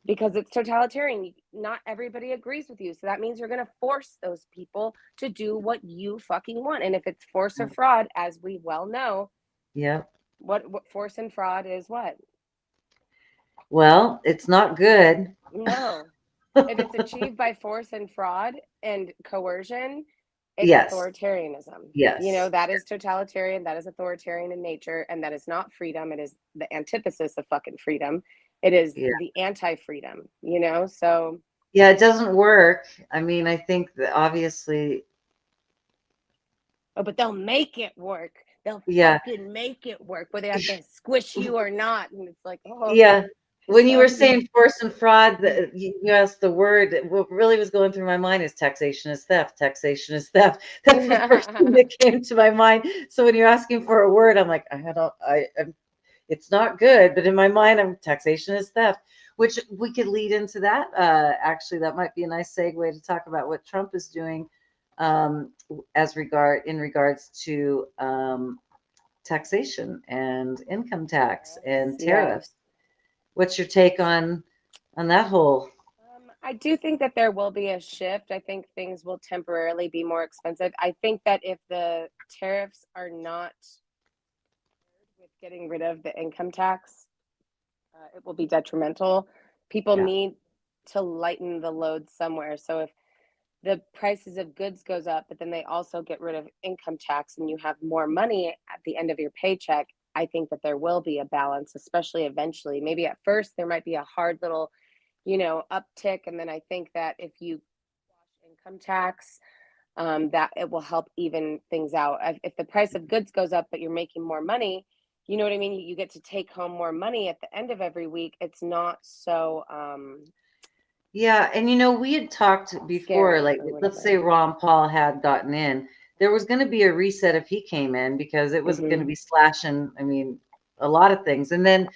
because it's totalitarian. Not everybody agrees with you. So that means you're going to force those people to do what you fucking want. And if it's force or fraud, as we well know, yeah. what force and fraud is what? Well, it's not good. No. If it's achieved by force and fraud and coercion, it's Yes, authoritarianism. yes, That is totalitarian, that is authoritarian in nature, and that is not freedom. It is the antithesis of fucking freedom. It is yeah. the anti-freedom. So, Yeah, it doesn't work. I mean, I think that obviously, oh, but they'll make it work. They'll yeah, fucking make it work, whether they have to squish you or not. And it's like, oh, yeah. When you were so saying force and fraud, you asked the word. What really was going through my mind is taxation is theft. Taxation is theft. That's the first thing that came to my mind. So when you're asking for a word, I'm like, it's not good, but in my mind, I'm taxation is theft, which we could lead into that. Actually, that might be a nice segue to talk about what Trump is doing in regards to taxation and income tax and yes. tariffs. What's your take on that whole? I do think that there will be a shift. I think things will temporarily be more expensive. I think that if the tariffs are not with getting rid of the income tax, it will be detrimental. People Yeah, need to lighten the load somewhere. So if the prices of goods goes up, but then they also get rid of income tax and you have more money at the end of your paycheck, I think that there will be a balance, especially eventually. Maybe at first there might be a hard little, uptick. And then I think that if you wash income tax, that it will help even things out. If the price of goods goes up, but you're making more money, you know what I mean? You get to take home more money at the end of every week. It's not so yeah, and we had talked before, scary like or let's say whatever. Ron Paul had gotten in, there was going to be a reset if he came in because it was going to Hmm. be slashing. I mean, a lot of things, and then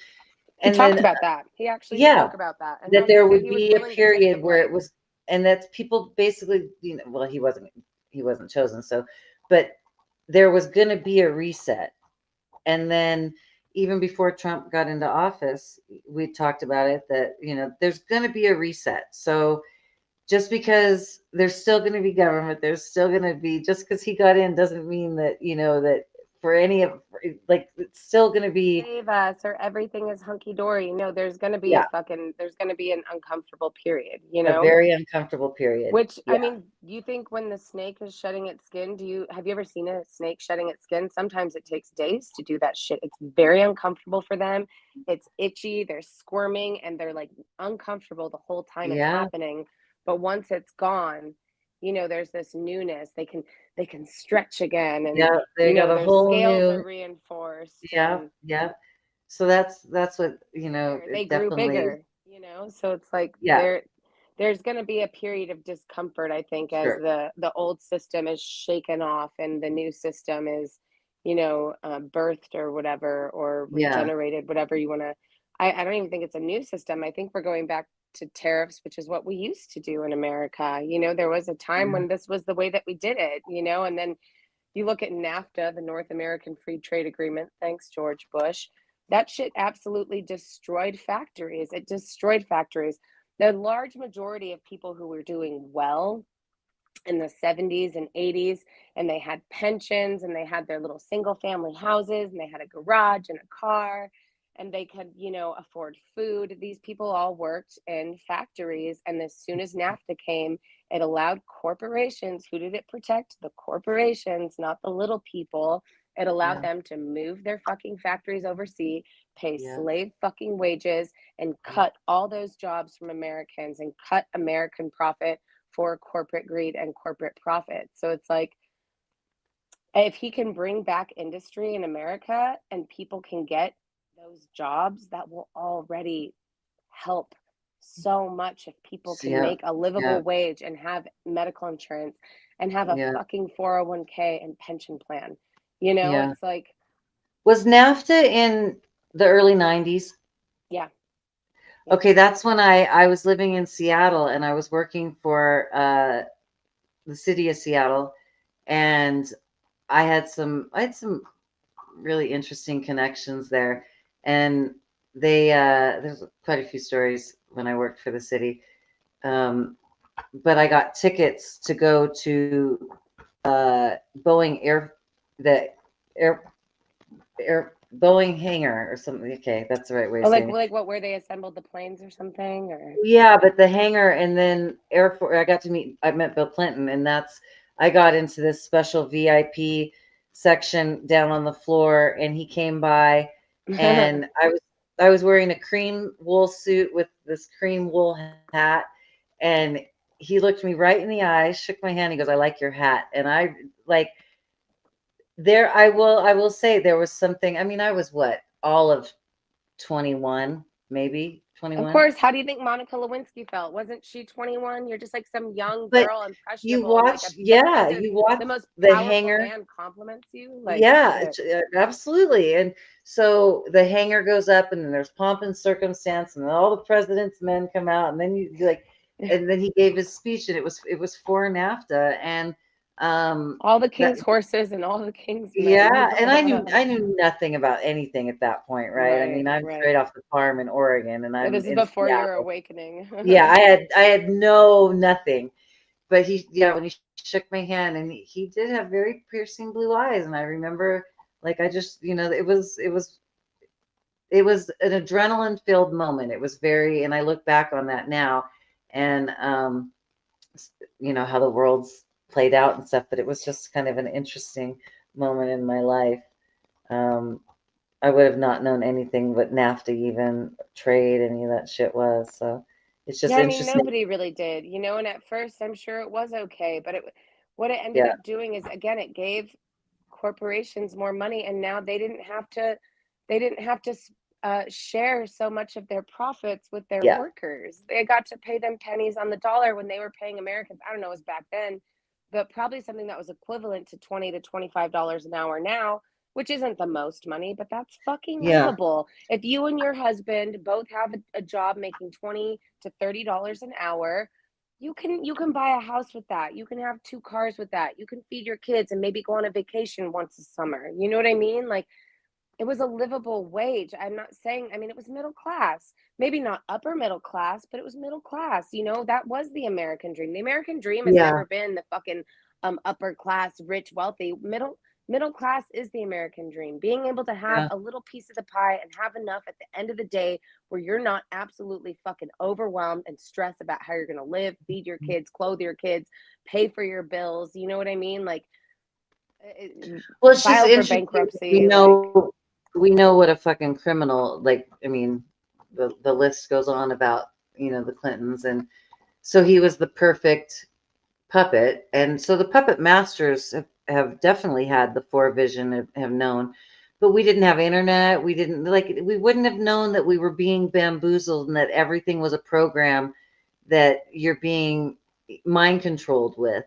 He and talked then about that. He actually yeah, spoke about that and that how he there said would he was be a willing to take the period where it blame. was, and that's people basically, well, he wasn't chosen, so, but there was going to be a reset, and then even before Trump got into office, we talked about it that there's going to be a reset. So just because there's still going to be government, there's still going to be, just because he got in doesn't mean that, that for any of, like, it's still going to be, Save us or everything is hunky dory. No, yeah, there's gonna be an uncomfortable period, a very uncomfortable period. Which, I Yeah. mean, do you think when the snake is shedding its skin, have you ever seen a snake shedding its skin? Sometimes it takes days to do that shit. It's very uncomfortable for them. It's itchy, they're squirming, and they're like uncomfortable the whole time it's Yeah. happening. But once it's gone, there's this newness. They can stretch again, and Yeah. They got a their whole scales new, are reinforced, yeah. and Yeah. So that's what, they it grew definitely, bigger. So it's like yeah, there's going to be a period of discomfort, I think, as sure. the old system is shaken off and the new system is birthed or whatever, or Yeah. regenerated, whatever you want to. I don't even think it's a new system. I think we're going back to tariffs, which is what we used to do in America. There was a time Yeah. when this was the way that we did it. And then you look at NAFTA, the North American Free Trade Agreement, thanks George Bush. That shit absolutely destroyed factories. It destroyed factories. The large majority of people who were doing well in the 70s and 80s, and they had pensions, and they had their little single family houses, and they had a garage and a car, and they could afford food. These people all worked in factories, and as soon as NAFTA came, it allowed corporations. Who did it protect? The corporations, not the little people. It allowed Yeah. them to move their fucking factories overseas, pay Yeah. slave fucking wages, and Yeah. cut all those jobs from Americans, and cut American profit for corporate greed and corporate profit. So it's like, if he can bring back industry in America and people can get those jobs, that will already help so much. If people can Yeah. make a livable Yeah. wage and have medical insurance and have a Yeah. fucking 401k and pension plan, Yeah. it's like, Was NAFTA in the early 90s? yeah, yeah. Okay, that's when I was living in Seattle and I was working for the city of Seattle, and I had some really interesting connections there, and there's quite a few stories when I worked for the city. Um, but I got tickets to go to Boeing the air air Boeing hangar or something. Okay, that's the right way Oh, of like saying it. like what, where they assembled the planes or something, or Yeah, but the hangar and then Air Force. I met Bill Clinton, and I got into this special VIP section down on the floor, and he came by, and I was wearing a cream wool suit with this cream wool hat, and he looked me right in the eyes, shook my hand, he goes, "I like your hat," and I like there. I will say there was something. I mean, I was what, all of 21, maybe Of 21. course. How do you think Monica Lewinsky felt? Wasn't she 21? You're just like some young But girl, you impressionable, and like watch, the yeah, president, you watch the most the powerful hangar. man compliments you. Like, Yeah, shit. absolutely. And so the hangar goes up, and then there's pomp and circumstance, and then all the president's men come out, and then and then he gave his speech, and it was for NAFTA, and All the that king's horses and all the king's men. yeah, and I knew nothing about anything at that point, right? I Right, mean, I'm right. straight off the farm in Oregon, and Yeah, I'm this is in before your Seattle. awakening. Yeah, I had no nothing. But yeah, when he shook my hand, and he did have very piercing blue eyes, and I remember, like, I just, it was an adrenaline filled moment. It was very, and I look back on that now, and how the world's played out and stuff. But it was just kind of an interesting moment in my life. Um, I would have not known anything what NAFTA, even trade, any of that shit was. So it's Yeah, just I mean, interesting. nobody really did. And at first I'm sure it was okay, but what it ended Yeah, up doing is, again, it gave corporations more money, and now they didn't have to share so much of their profits with their yeah, workers. They got to pay them pennies on the dollar when they were paying Americans. I don't know, it was back then, but probably something that was equivalent to $20 to $25 an hour now, which isn't the most money, but that's fucking yeah, livable. If you and your husband both have a job making $20 to $30 an hour, you can buy a house with that. You can have two cars with that. You can feed your kids and maybe go on a vacation once a summer. You know what I mean? Like, it was a livable wage. I'm not saying, I mean, it was middle class, maybe not upper middle class, but it was middle class. You know, that was the American dream. The American dream has Yeah. never been the fucking upper class, rich, wealthy. Middle class is the American dream. Being able to have Yeah. a little piece of the pie and have enough at the end of the day where you're not absolutely fucking overwhelmed and stressed about how you're going to live, feed your kids, clothe your kids, pay for your bills. You know what I mean? Like, Well, it's just file for interesting. bankruptcy. Like, We know what a fucking criminal, like, I mean, the list goes on about, the Clintons. And so he was the perfect puppet. And so the puppet masters have definitely had the forevision, have known, but we didn't have internet. We didn't, like, we wouldn't have known that we were being bamboozled and that everything was a program that you're being mind controlled with.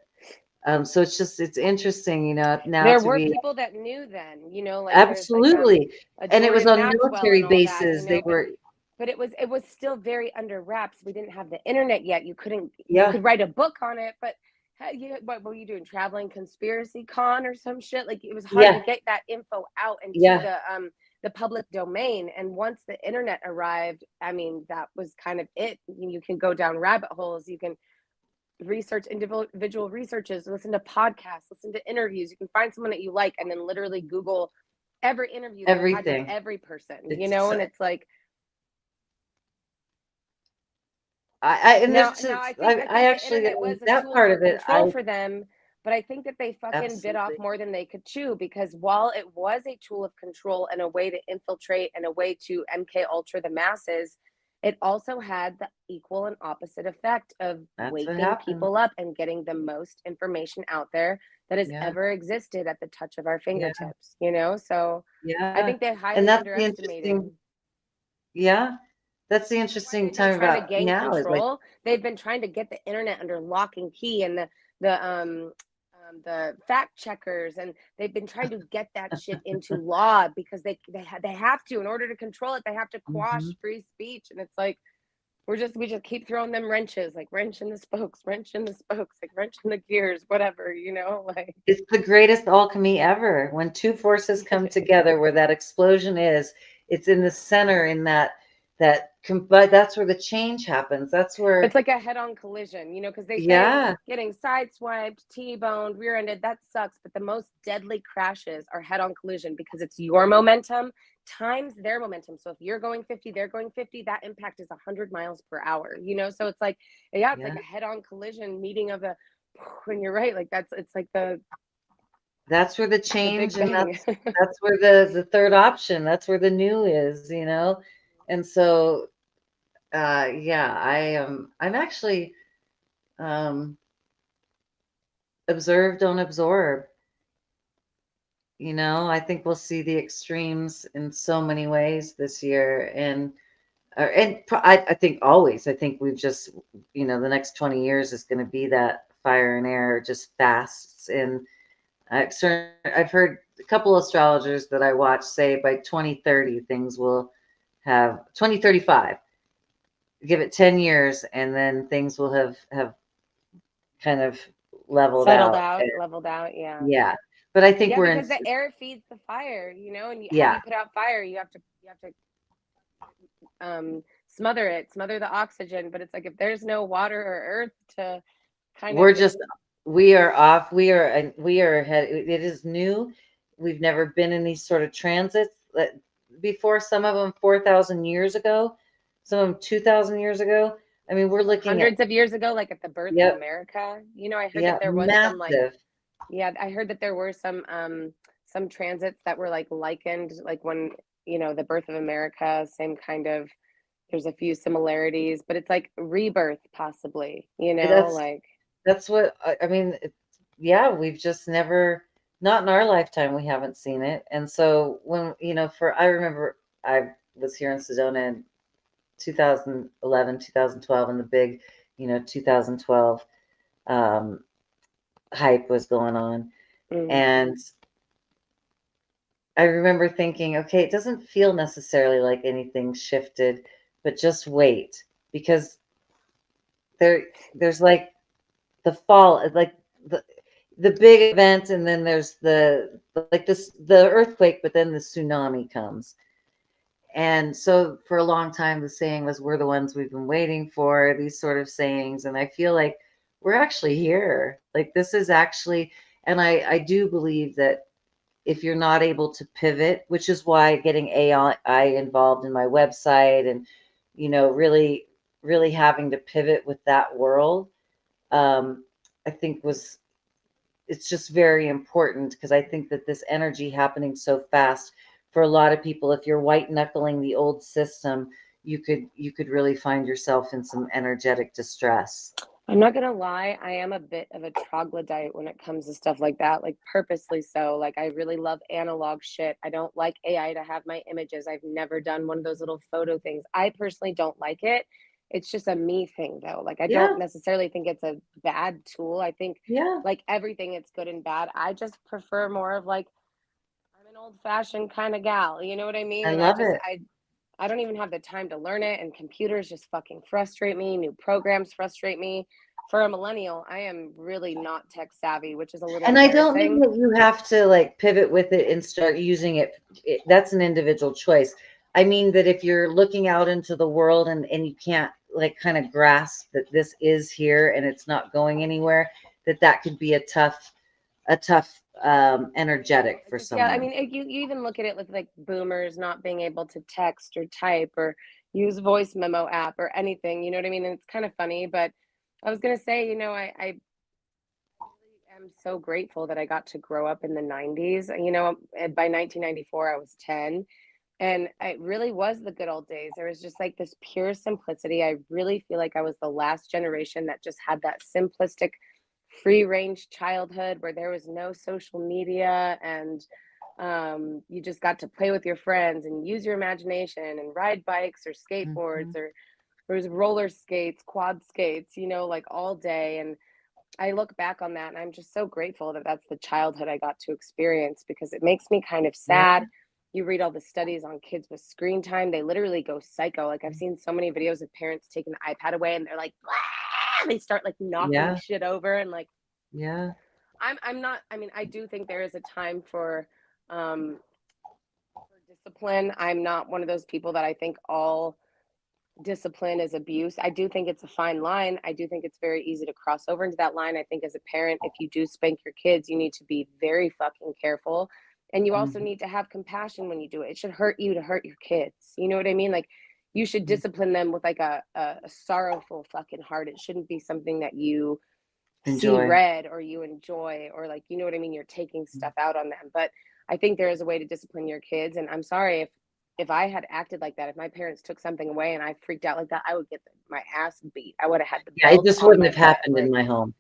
So it's interesting, now there to were be people that knew then, you know, like there's like absolutely, a and it was Jordan on Maxwell military and all that, you bases. They know, were, but it was still very under wraps. We didn't have the internet yet. You yeah, could write a book on it, but what were you doing? Traveling conspiracy con or some shit? Like it was hard to yeah, get that info out into yeah. the public domain. And once the internet arrived, I mean, that was kind of it. You can go down rabbit holes. You can research individual researches, listen to podcasts, listen to interviews. You can find someone that you like and then literally Google every interview they've had with Everything. every person, you know, It's and it's like and now there's now I I, think I I think the actually, internet was a that tool part for of it, I control for them, but I think that they fucking bit off absolutely, more than they could chew because while it was a tool of control and a way to infiltrate and a way to MK Ultra the masses, it also had the equal and opposite effect of that's what waking happened. people up and getting the most information out there that has Yeah, ever existed at the touch of our yeah, fingertips, you know? So I yeah. think they And highly that's the underestimated. interesting, yeah, that's the That's why interesting they've been time trying to about gain now is like, control. They've been trying to get the internet under lock and key and the fact checkers, and they've been trying to get that shit into law because they have to in order to control it. They have to mhm. quash free speech, and it's like we just keep throwing them wrenches, like wrench in the spokes, wrench in the spokes, like wrench in the gears, whatever, you know, like It's the greatest alchemy ever. When two forces it come is. together, where that explosion is, it's in the center, in but that's where the change happens. That's It's where, like a head-on collision, you know, because they say yeah, getting sideswiped, T-boned, rear-ended, that sucks. But the most deadly crashes are head-on collision because it's your momentum times their momentum. So if you're going 50, they're going 50, that impact is 100 miles per hour, you know? So it's like, yeah, it's like yeah. a head-on collision meeting of the, and you're right, like it's like That's where the the Big change, and Bang. that's where the third option, that's where the new is. And so, yeah, I'm actually, um, observe, don't absorb. I think we'll see the extremes in so many ways this year, I think always. I think we've just, the next 20 years is going to be that fire and air, just fast. And I've heard a couple astrologers that I watch say by 2030 things will have 2035. Give it 10 years, and then things will have kind of leveled Settled out. out, leveled out, yeah. Yeah, but I think Yeah, we're in. because the air feeds the fire, you know, and how do Yeah, you put out fire? You have to smother it, smother the oxygen. But it's like if there's no water or earth to kind we're of just we are off. We are ahead. It is new. We've never been in these sort of transits before. Some of them 4,000 years ago, some of them 2,000 years ago. I mean, we're looking at, hundreds of years ago, like at the birth of yep, America. You know, I heard that yeah, there was some like, massive. yeah, I heard that there were some transits that were like likened, like when, you know, the birth of America, same kind of, there's a few similarities, but it's like rebirth possibly, you know, That's like that's what I mean. Yeah, we've just never, not in our lifetime, we haven't seen it. And so when, I remember I was here in Sedona in 2011, 2012, and the big, 2012 um, hype was going on. mm, And I remember thinking, okay, it doesn't feel necessarily like anything shifted, but just wait, because there's like the fall, like the the big event, and then there's the earthquake, but then the tsunami comes. And so for a long time, the saying was, "We're the ones we've been waiting for," these sort of sayings. And I feel like we're actually here. Like this is actually, and I do believe that if you're not able to pivot, which is why getting AI involved in my website and, really, really having to pivot with that world, um, I think it's just very important because I think that this energy happening so fast for a lot of people, if you're white knuckling the old system, you could really find yourself in some energetic distress. I'm not gonna lie, I am a bit of a troglodyte when it comes to stuff like that, like purposely so. Like I really love analog shit. I don't like AI to have my images. I've never done one of those little photo things. I personally don't like it. It's just a me thing though. Like I don't Yeah, necessarily think it's a bad tool. I think yeah, like everything it's good and bad. I just prefer more of like I'm an old fashioned kind of gal. You know what I mean? I And love it. I don't even have the time to learn it, and computers just fucking frustrate me. New programs frustrate me. For a millennial, I am really not tech savvy, which is a little And I don't mean embarrassing. that you have to like pivot with it and start using it. That's an individual choice. I mean that if you're looking out into the world and you can't like kind of grasp that this is here and it's not going anywhere, that could be a tough energetic It's for just, yeah, I someone. mean, you even look at it with like boomers not being able to text or type or use voice memo app or anything. You know what I mean? And it's kind of funny, but I was gonna say, I really am so grateful that I got to grow up in the 90s. By 1994, I was 10. And it really was the good old days. There was just like this pure simplicity. I really feel like I was the last generation that just had that simplistic, free range childhood where there was no social media and you just got to play with your friends and use your imagination and ride bikes or skateboards Mhm. or there was roller skates, quad skates, like all day. And I look back on that and I'm just so grateful that that's the childhood I got to experience because it makes me kind of Yeah. sad. You read all the studies on kids with screen time, they literally go psycho. Like I've seen so many videos of parents taking the iPad away and they're like, "Ah!" They start like knocking Yeah. shit over and like Yeah. I'm not I mean, I do think there is a time um for discipline. I'm not one of those people that I think all discipline is abuse. I do think it's a fine line. I do think it's very easy to cross over into that line. I think as a parent, if you do spank your kids, you need to be very fucking careful. And you also Mhm. need to have compassion when you do it. It should hurt you to hurt your kids. You know what I mean? Like you should discipline them with like a sorrowful fucking heart. It shouldn't be something that you see Enjoy. red or you enjoy or like you know what I mean, you're taking stuff out on them. But I think there is a way to discipline your kids. And I'm sorry if I had acted like that, if my parents took something away and I freaked out like that, I would get my ass beat. I would have had the Yeah, it belt just on wouldn't my have butt. happened in Like my home.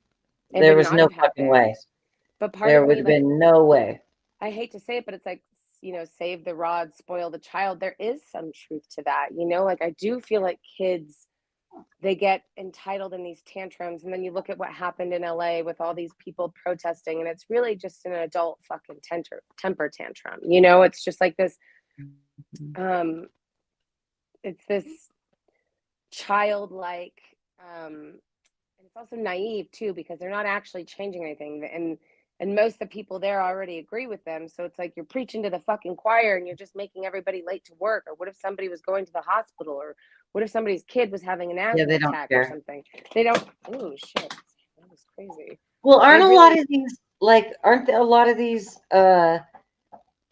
it There would was not no have fucking happened. way. But part There of would me, have like, been no way. I hate to say it, but it's like, save the rod, spoil the child. There is some truth to that. Like I do feel like kids, they get entitled in these tantrums. And then you look at what happened in LA with all these people protesting, and it's really just an adult fucking temper tantrum. It's just like this, Mhm. um, it's this childlike, and it's also naive too because they're not actually changing anything. And most of the people there already agree with them. So it's like you're preaching to the fucking choir and you're just making everybody late to work. Or what if somebody was going to the hospital? Or what if somebody's kid was having an Yeah, asthma they don't attack or care. something? They don't. Oh shit, that was crazy. Well, They aren't a lot really. of these like aren't a lot of these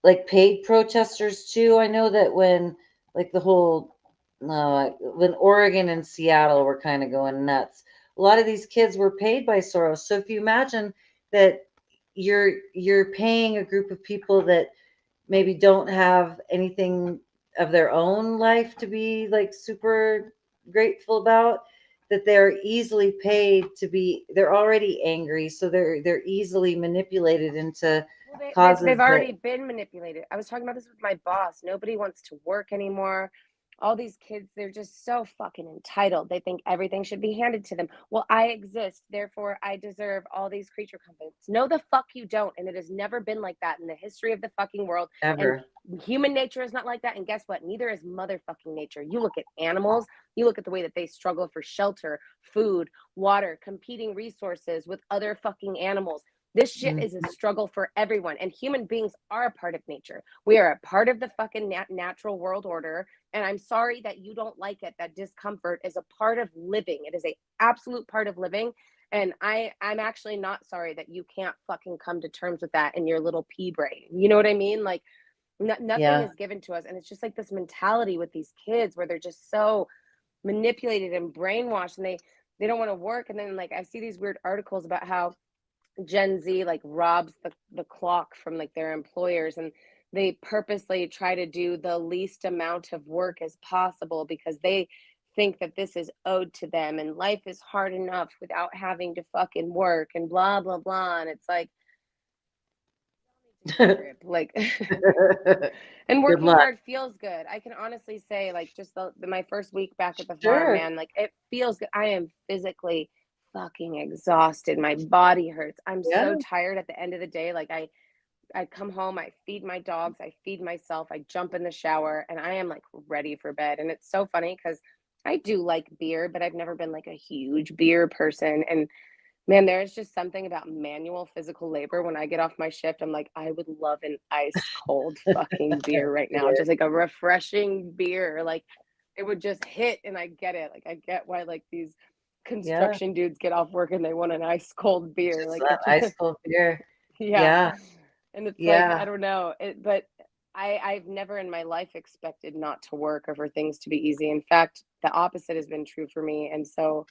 like paid protesters too? I know that when like the whole when Oregon and Seattle were kind of going nuts, a lot of these kids were paid by Soros. So if you imagine that you're paying a group of people that maybe don't have anything of their own life to be like super grateful about, that they're easily paid to be, they're already angry, so they're easily manipulated into Well, they've causes that already been manipulated. I was talking about this with my boss. Nobody wants to work anymore. All these kids, they're just so fucking entitled. They think everything should be handed to them. Well, I exist, therefore I deserve all these creature comforts. No, the fuck you don't. And it has never been like that in the history of the fucking world. And ever. human nature is not like that. And guess what? Neither is motherfucking nature. You look at animals, you look at the way that they struggle for shelter, food, water, competing resources with other fucking animals. This shit is a Mhm. struggle for everyone. And human beings are a part of nature. We are a part of the fucking natural world order. And I'm sorry that you don't like it. That discomfort is a part of living. It is a absolute part of living. And I'm actually not sorry that you can't fucking come to terms with that in your little pea brain. You know what I mean? Like nothing Yeah. is given to us. And it's just like this mentality with these kids where they're just so manipulated and brainwashed, and they don't want to work. And then like I see these weird articles about how Gen Z like robs the clock from like their employers, and they purposely try to do the least amount of work as possible because they think that this is owed to them, and life is hard enough without having to fucking work and blah blah blah. And it's like to get a grip. Like and Good working luck. hard feels good. I can honestly say, like, just my first week back at the farm, Sure. man, like it feels good. I am physically fucking exhausted. My body hurts. I'm Yeah. so tired at the end of the day. Like I come home, I feed my dogs, I feed myself, I jump in the shower, and I am like ready for bed. And it's so funny because I do like beer, but I've never been like a huge beer person. And man, there's just something about manual physical labor. When I get off my shift, I'm like, I would love an ice cold fucking beer right now. Beer. Just like a refreshing beer. Like it would just hit, and I get it. Like I get why like these Yeah. construction dudes get off work and they want an ice cold beer. Just Like that it just ice cold beer. yeah. Yeah. And it's like, I Yeah. don't know. But I've never in my life expected not to work or for things to be easy. In fact, the opposite has been true for me. And so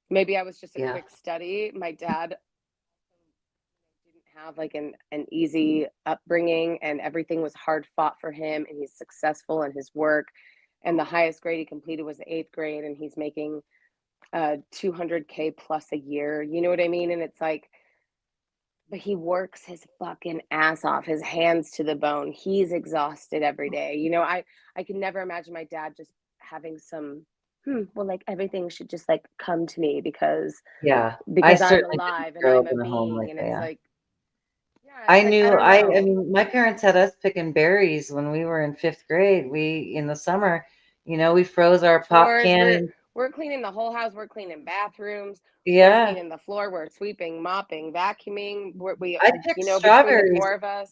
maybe I was just a Yeah. quick study. My dad didn't have like an easy upbringing, and everything was hard fought for him, and he's successful in his work, and the highest grade he completed was the eighth grade, and he's making 200K plus a year, you know what I mean? And it's like, but he works his fucking ass off, his hands to the bone. He's exhausted every day. You know, I can never imagine my dad just having some well, like everything should just like come to me Yeah. I because I'm certainly didn't alive and grow up I'm a in a home being. like And that. it's Yeah. like, yeah, it's I like I knew don't I know. mean, my parents had us picking berries when we were in 5th grade. We in the summer, we froze our pop Chores, can we're and we're cleaning the whole house, we're cleaning bathrooms, we're yeah. cleaning the floor, we're sweeping, mopping, vacuuming. I picked Between the strawberries. four of us,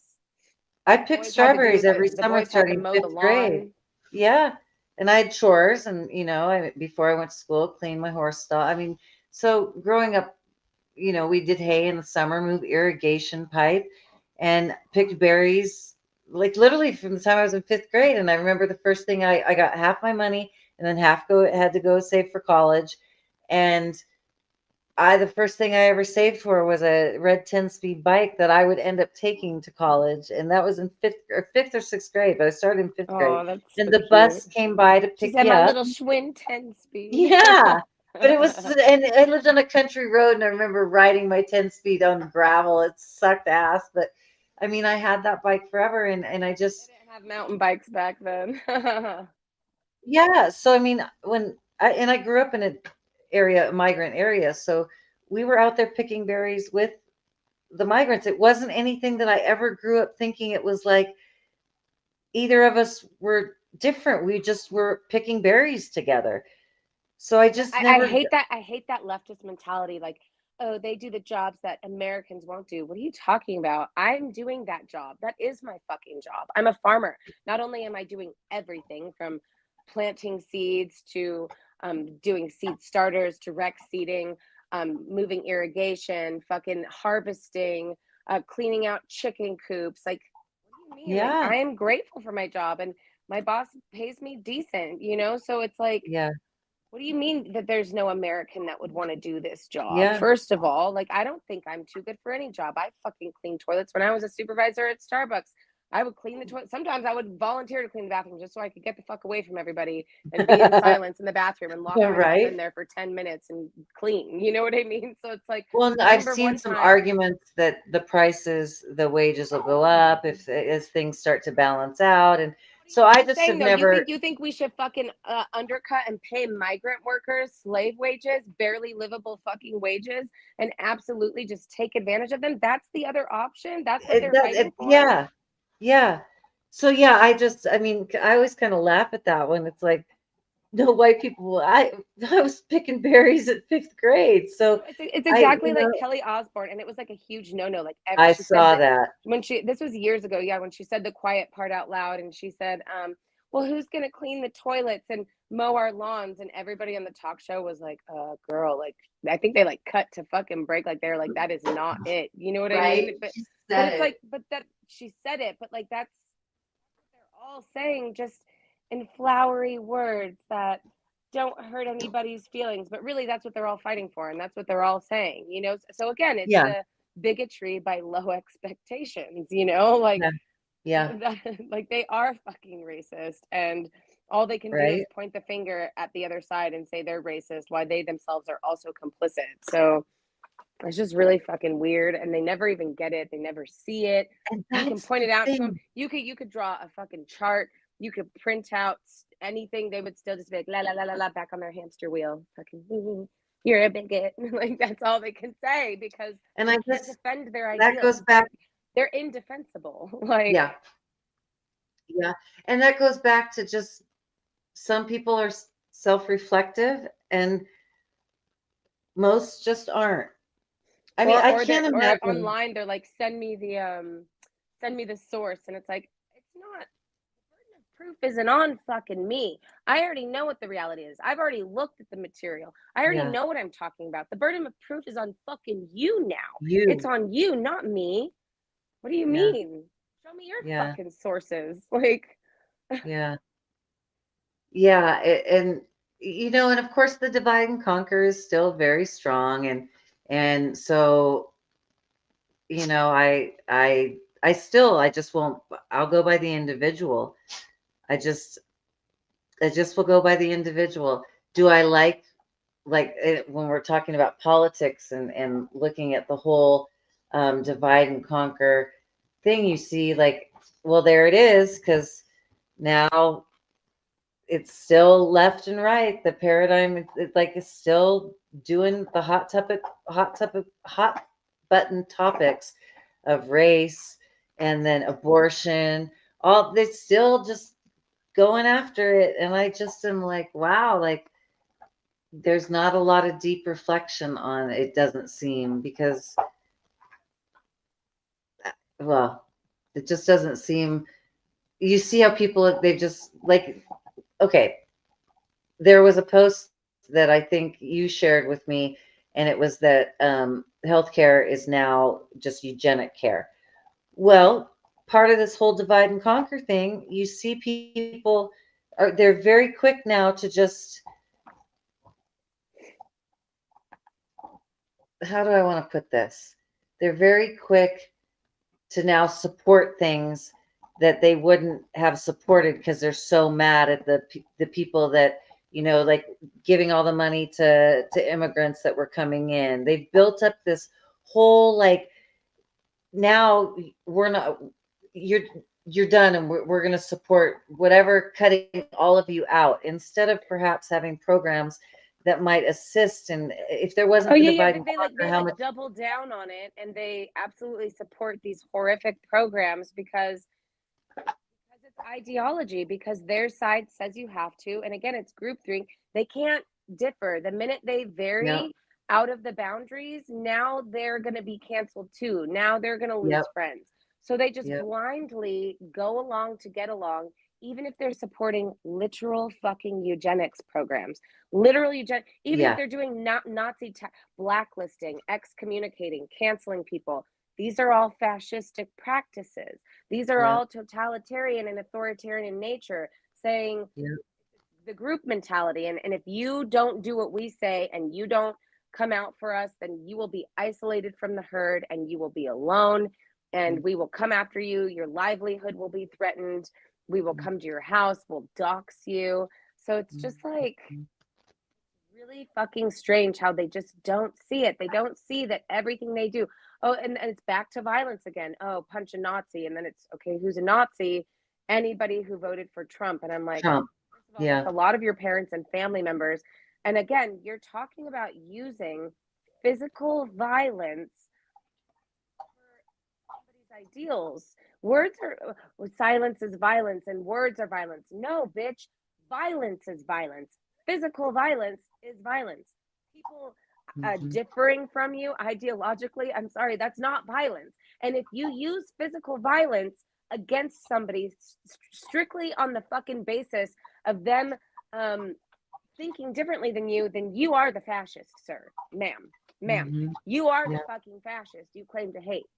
I the picked boys had to do strawberries every the summer boys had to starting mow the 5th grade. lawn. Yeah. And I had chores and, before I went to school, clean my horse stall. I mean, so growing up, we did hay in the summer, move irrigation pipe, and picked berries, like literally from the time I was in 5th grade. And I remember the first thing I got half my money and then had to go save for college. And the first thing I ever saved for was a red 10-speed bike that I would end up taking to college. And that was in fifth or 6th grade, but I started in 5th grade. Oh, that's And so the cute. bus came by to She pick said you my up. little Schwinn 10 speed. Yeah. But and I lived on a country road, and I remember riding my 10 speed on gravel. It sucked ass, but I mean, I had that bike forever, and I They just, didn't have mountain bikes back then. yeah. So I mean, I grew up in a migrant area, so we were out there picking berries with the migrants. It wasn't anything that I ever grew up thinking it was like either of us were different. We just were picking berries together. So I Yeah, just I never, hate that. I hate that leftist mentality. Like, oh, they do the jobs that Americans won't do. What are you talking about? I'm doing that job. That is my fucking job. I'm a farmer. Not only am I doing everything from planting seeds to doing seed starters to rec seeding, moving irrigation, fucking harvesting, cleaning out chicken coops. Like, what do you mean? Like, yeah, I am grateful for my job, and my boss pays me decent, you know? So it's like, yeah, what do you mean that there's no American that would want to do this job? yeah, First of all, like I don't think I'm too good for any job. I fucking clean toilets. When I was a supervisor at Starbucks, I would clean the toilet. Sometimes I would volunteer to clean the bathroom just so I could get the fuck away from everybody and be in silence in the bathroom and lock myself in right. there for 10 minutes and clean. You know what I mean? So it's like, Well, I I've remember seen one some time, arguments that the wages will go up if as things start to balance out, and so I'm I just just have saying though, never. you think we should fucking undercut and pay migrant workers slave wages, barely livable fucking wages, and absolutely just take advantage of them? That's the other option. That's what they're fighting for. Yeah, yeah. So yeah, I mean, I always kind of laugh at that one. It's like, no white people. I was picking berries at fifth grade, so No, it's I, exactly like Kelly Osbourne, and it was like a huge no-no. Like I she said saw that that. when she this was years ago, yeah, when she said the quiet part out loud, and she said, "Well, who's gonna clean the toilets and mow our lawns?" And everybody on the talk show was like, girl, like I think they like cut to fucking break, like they're like, that is not it. You know what I Right? mean? She But said it's it. like, but that she said it, but like that's what they're all saying, just in flowery words that don't hurt anybody's feelings, but really that's what they're all fighting for, and that's what they're all saying, you know. So again, it's Yeah, the bigotry by low expectations, you know, like yeah, yeah, that, like they are fucking racist, and all they can do is right? point the finger at the other side and say they're racist while they themselves are also complicit. So it's just really fucking weird, and they never even get it. They never see it. And You can that's point the it out to them. thing. You could draw a fucking chart. You could print out anything. They would still just be like la la la la la back on their hamster wheel. Fucking, you're a bigot. Like that's all they can say because And they I can't guess defend their that goes ideals. back. They're indefensible. Like Yeah, yeah. And that goes back to just some people are self-reflective and most just aren't. I mean, I or can't they're or imagine. online they're like send me the source, and it's like it's not, proof isn't on fucking me. I already know what the reality is. I've already looked at the material. I already Yeah, know what I'm talking about. The burden of proof is on fucking you now. It's you. on you, not me. What do you Yeah, mean? Show me your yeah, fucking sources. Like, yeah, yeah. And and of course, the divide and conquer is still very strong, and so I just won't. I'll go by the individual. I just I just will go by the individual. Do I like when we're talking about politics and looking at the whole divide and conquer thing? You see, like, well, there it is, because now it's still left and right. The paradigm, it's like it's still doing the hot button topics of race and then abortion. All they're still just going after it, and I just am like, wow, like there's not a lot of deep reflection on it. Doesn't seem, because well, it just doesn't seem. You see how people, they just like, okay, there was a post that I think you shared with me, and it was that healthcare is now just eugenic care. Well, part of this whole divide and conquer thing, you see people they're very quick now to just, how do I want to put this? They're very quick to now support things that they wouldn't have supported because they're so mad at the people that, like giving all the money to immigrants that were coming in. They've built up this whole, like, now we're not, you're you're done, and we're going to support whatever, cutting all of you out, instead of perhaps having programs that might assist. And if there oh wasn't the yeah, yeah. divide They, and they like conquer, they how like much? double down on it, and they absolutely support these horrific programs because it's ideology, because their side says you have to, and again it's group three. They can't differ. The minute they No. vary out of the boundaries, now they're going to be canceled too. Now they're going to lose Yep. friends. So they just Yep. blindly go along to get along, even if they're supporting literal fucking eugenics programs, even if Yeah. they're doing blacklisting, excommunicating, canceling people. These are all fascistic practices. These are Yep. all totalitarian and authoritarian in nature, saying Yep. the group mentality. And if you don't do what we say and you don't come out for us, then you will be isolated from the herd and you will be alone. And we will come after you. Your livelihood will be threatened. We will come to your house. We'll dox you. So it's just like really fucking strange how they just don't see it. They don't see that everything they do. Oh, and it's back to violence again. Oh, punch a Nazi. And then it's okay, who's a Nazi? Anybody who voted for Trump. And I'm like, Trump. first of all, that's Yeah. a lot of your parents and family members. And again, you're talking about using physical violence for somebody's ideals. Words are silence is violence and words are violence. No, bitch. Violence is violence. Physical violence is violence. People Mhm. differing from you ideologically, I'm sorry, that's not violence. And if you use physical violence against somebody strictly on the fucking basis of them um, thinking differently than you, then you are the fascist, sir, ma'am, ma'am. Mhm. You are Yeah. the fucking fascist you claim to hate.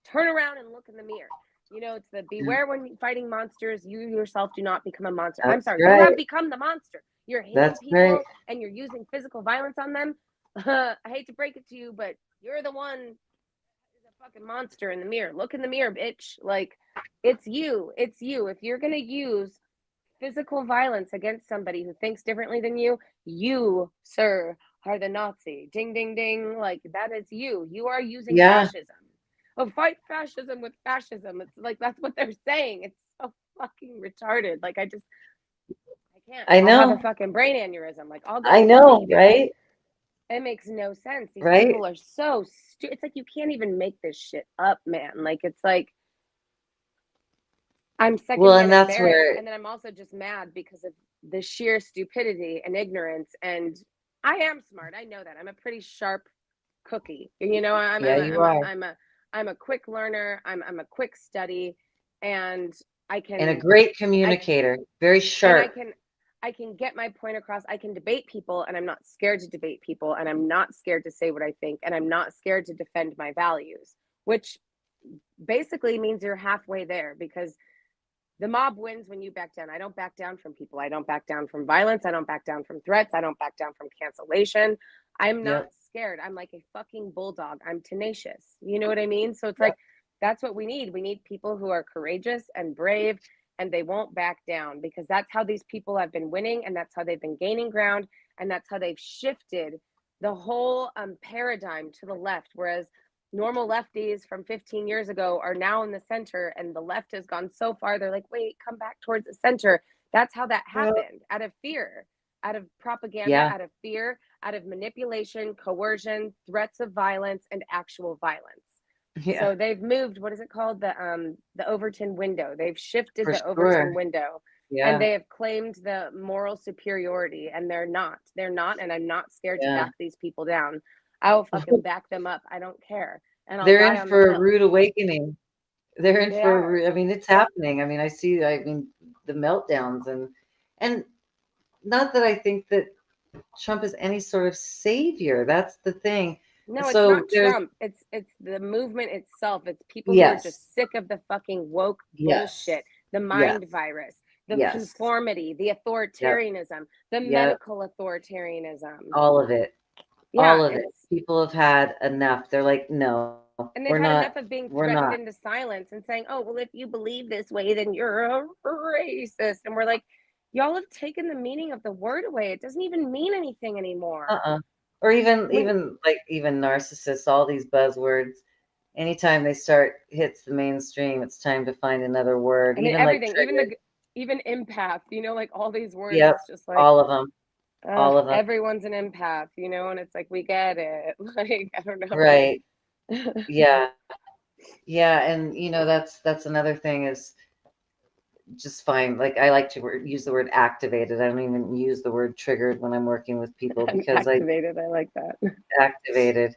Turn around and look in the mirror. You know, it's the Yeah. beware when fighting monsters, you yourself do not become a monster. I'm That's sorry, you right. have become the monster. You're hitting That's right. people and you're using physical violence on them. I hate to break it to you, but you're the one who's a fucking monster in the mirror. Look in the mirror, bitch. Like, it's you. It's you. If you're going to use physical violence against somebody who thinks differently than you, sir, are the Nazi. Ding, ding, ding. Like, that is you. You are using Yeah. fascism. Oh, fight fascism with fascism. It's like, that's what they're saying. It's so fucking retarded. Like, I can't. I I'll have a know. fucking brain aneurysm. Like, I'll go I crazy know, because right? it makes no sense. These Right? people are so it's like you can't even make this shit up, man. Like, it's like I'm Well, and secondhand that's embarrassed, where, and then I'm also just mad because of the sheer stupidity and ignorance. And I am smart. I know that. I'm a pretty sharp cookie. You know, yeah, you are. I'm a quick learner. I'm a quick study, and I And a can great I communicator, very and sharp. I can get my point across. I can debate people, and I'm not scared to debate people, and I'm not scared to say what I think, and I'm not scared to defend my values, which basically means you're halfway there because the mob wins when you back down. I don't back down from people. I don't back down from violence. I don't back down from threats. I don't back down from cancellation. I'm not Yep. scared. I'm like a fucking bulldog. I'm tenacious. You know what I mean? So it's Yep. like, that's what we need. We need people who are courageous and brave and they won't back down because that's how these people have been winning and that's how they've been gaining ground and that's how they've shifted the whole paradigm to the left. Whereas normal lefties from 15 years ago are now in the center and the left has gone so far they're like, wait, come back towards the center. That's how that Yep. happened, out of fear, out of propaganda, Yeah. out of fear, out of manipulation, coercion, threats of violence, and actual violence. Yeah. So they've moved, what is it called, the Overton window. They've shifted For the Overton sure. window and Yeah. they have claimed the moral superiority and they're not, and I'm not scared to Yeah. back these people down. I will fucking back them up. I don't care, and I'll They're in die on the for a hill. rude awakening. They're in They for a are. rude, I mean, it's happening. I mean, I mean, the meltdowns and not that I think that Trump is any sort of savior. That's the thing. No, it's So not there's, Trump. It's the movement itself. It's people who are yes, just sick of the fucking woke yes, bullshit, the yes, mind virus, the yes, conformity, the yep, authoritarianism, the yep, medical authoritarianism. all of it, Yeah, all of it. it's People have had enough. They're like, no, and we're they've had not, enough of being we're threatened not. into silence and saying, "Oh, well, if you believe this way, then you're a racist." And we're like, y'all have taken the meaning of the word away. It doesn't even mean anything anymore. Uh-uh. Or When even narcissists, all these buzzwords. Anytime they start hits the mainstream, it's time to find another word. I mean Even like everything, triggered. even empath, like all these words, Yep, it's just like, all of them, all of them. everyone's an empath, and it's like we get it. Like, I don't know. Right. Yeah. Yeah, and that's another thing is just fine. Like I like to use the word activated. I don't even use the word triggered when I'm working with people I'm because I activated. I like that. activated,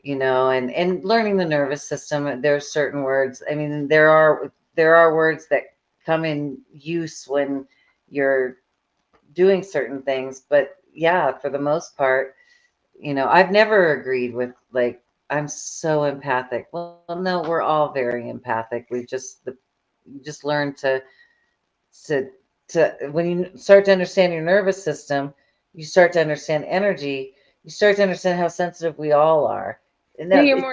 and learning the nervous system. There's certain words. I mean, there are words that come in use when you're doing certain things, but yeah, for the most part, I've never agreed with like I'm so empathic. Well, no, we're all very empathic. You just learn to when you start to understand your nervous system, you start to understand energy, you start to understand how sensitive we all are. And Yeah, that it,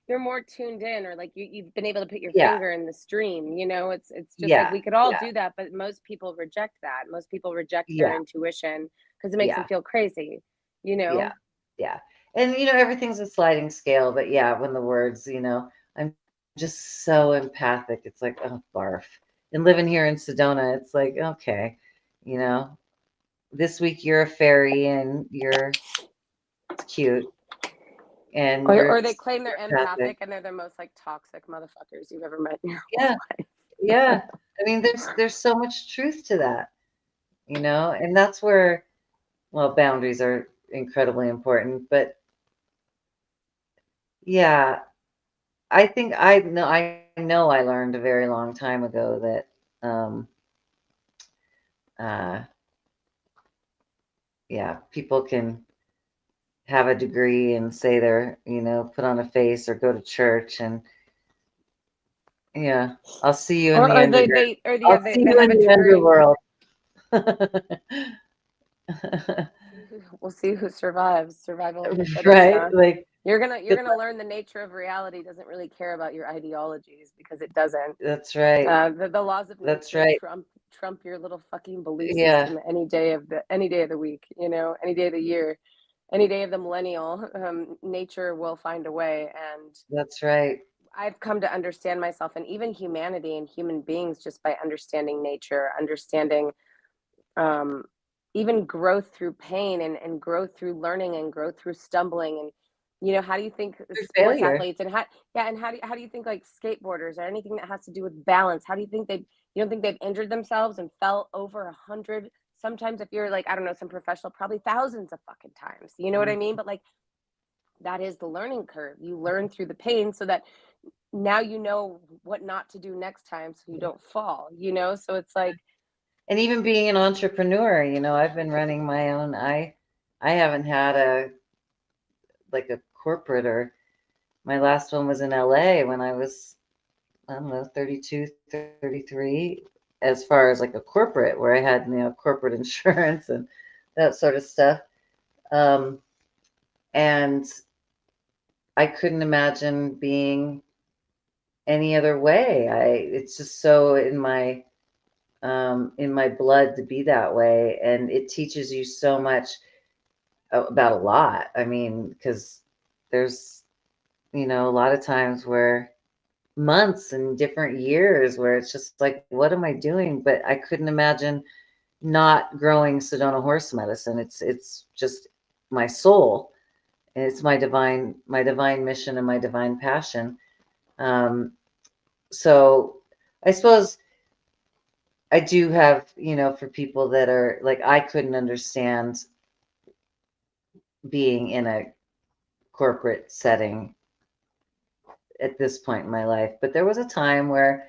you're more tuned in, or like you've been able to put your yeah, finger in the stream. It's just like yeah, we could all yeah, do that, but most people reject that. Most people reject their yeah, intuition because it makes them yeah, feel crazy. You yeah, know. yeah. And everything's a sliding scale, but yeah, when the words, I'm just so empathic. It's like, oh, barf. And living here in Sedona, it's like, okay, you know, this week you're a fairy and you're cute and Or you're or they claim they're super empathic. empathic and they're the most like toxic motherfuckers you've ever met in your whole Yeah, life. yeah. I mean, there's so much truth to that. And that's where, well, boundaries are incredibly important. But yeah, I think I know I learned a very long time ago that uh, yeah, people can have a degree and say put on a face or go to church and yeah, I'll see you in the Or they underground. they or I'll yeah, see they you have in a the degree. underworld. We'll see who survives. Survival of the fittest, Right? huh? Like, You're gonna learn the nature of reality doesn't really care about your ideologies because it doesn't. that's right. The laws of That's nature right. trump your little fucking belief Yeah, system any day of the week, any day of the year, any day of the millennial. Nature will find a way, and that's right. I've come to understand myself and even humanity and human beings just by understanding nature, understanding um, even growth through pain and growth through learning and growth through stumbling. And how do you think Through sports failure. athletes and how do you think like skateboarders or anything that has to do with balance, how do you think you don't think they've injured themselves and fell over 100, sometimes, if you're like, I don't know, some professional, probably thousands of fucking times, you know what I mean? But like, that is the learning curve. You learn through the pain so that now you know what not to do next time so you don't fall, so it's like, And even being an entrepreneur, I've been running my own. I haven't had a corporate or my last one was in LA when I was, I don't know, 32, 33, as far as like a corporate where I had, corporate insurance and that sort of stuff. Um, and I couldn't imagine being any other way. It's just so in my blood to be that way, and it teaches you so much about a lot. I mean, because there's a lot of times where months and different years where it's just like, what am I doing? But I couldn't imagine not growing Sedona horse medicine. It's just my soul, and it's my divine mission and my divine passion. Um, so I suppose I do have, for people that are like, I couldn't understand being in a corporate setting at this point in my life. But there was a time where,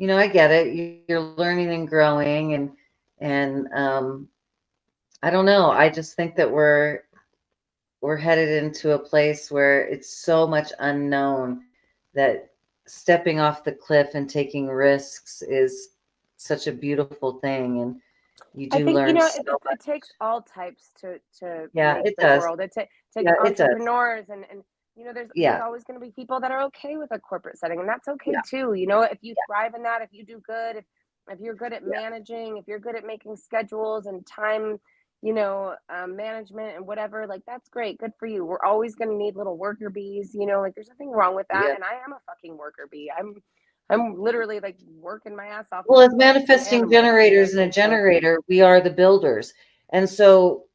I get it. You're learning and growing, and I don't know. I just think that we're headed into a place where it's so much unknown that stepping off the cliff and taking risks is such a beautiful thing, and you I do think, learn so it much. takes all types to Yeah, make it the does. world. Takes Yeah, it does. entrepreneurs, and there's Yeah, always going to be people that are okay with a corporate setting, and that's okay yeah, too. If you thrive in that, if you do good, if you're good at yeah, managing, if you're good at making schedules and time, management and whatever, like that's great, good for you. We're always going to need little worker bees, like there's nothing wrong with that. yeah. And I am a fucking worker bee. I'm literally like working my ass off Well, with as plants and manifesting animals, generators and a so generator, we are the builders. And so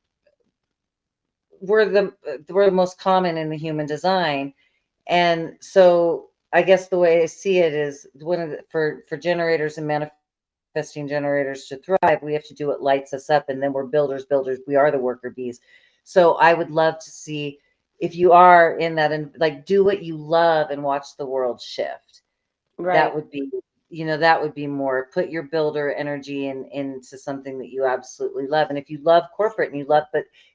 we're the most common in the human design. And so I guess the way I see it is one of for generators and manifesting generators to thrive, we have to do what lights us up, and then we're builders. We are the worker bees. So I would love to see if you are in that, and like, do what you love and watch the world shift. That right. would be, that would be more, put your builder energy into something that you absolutely love. And if you love corporate and you love,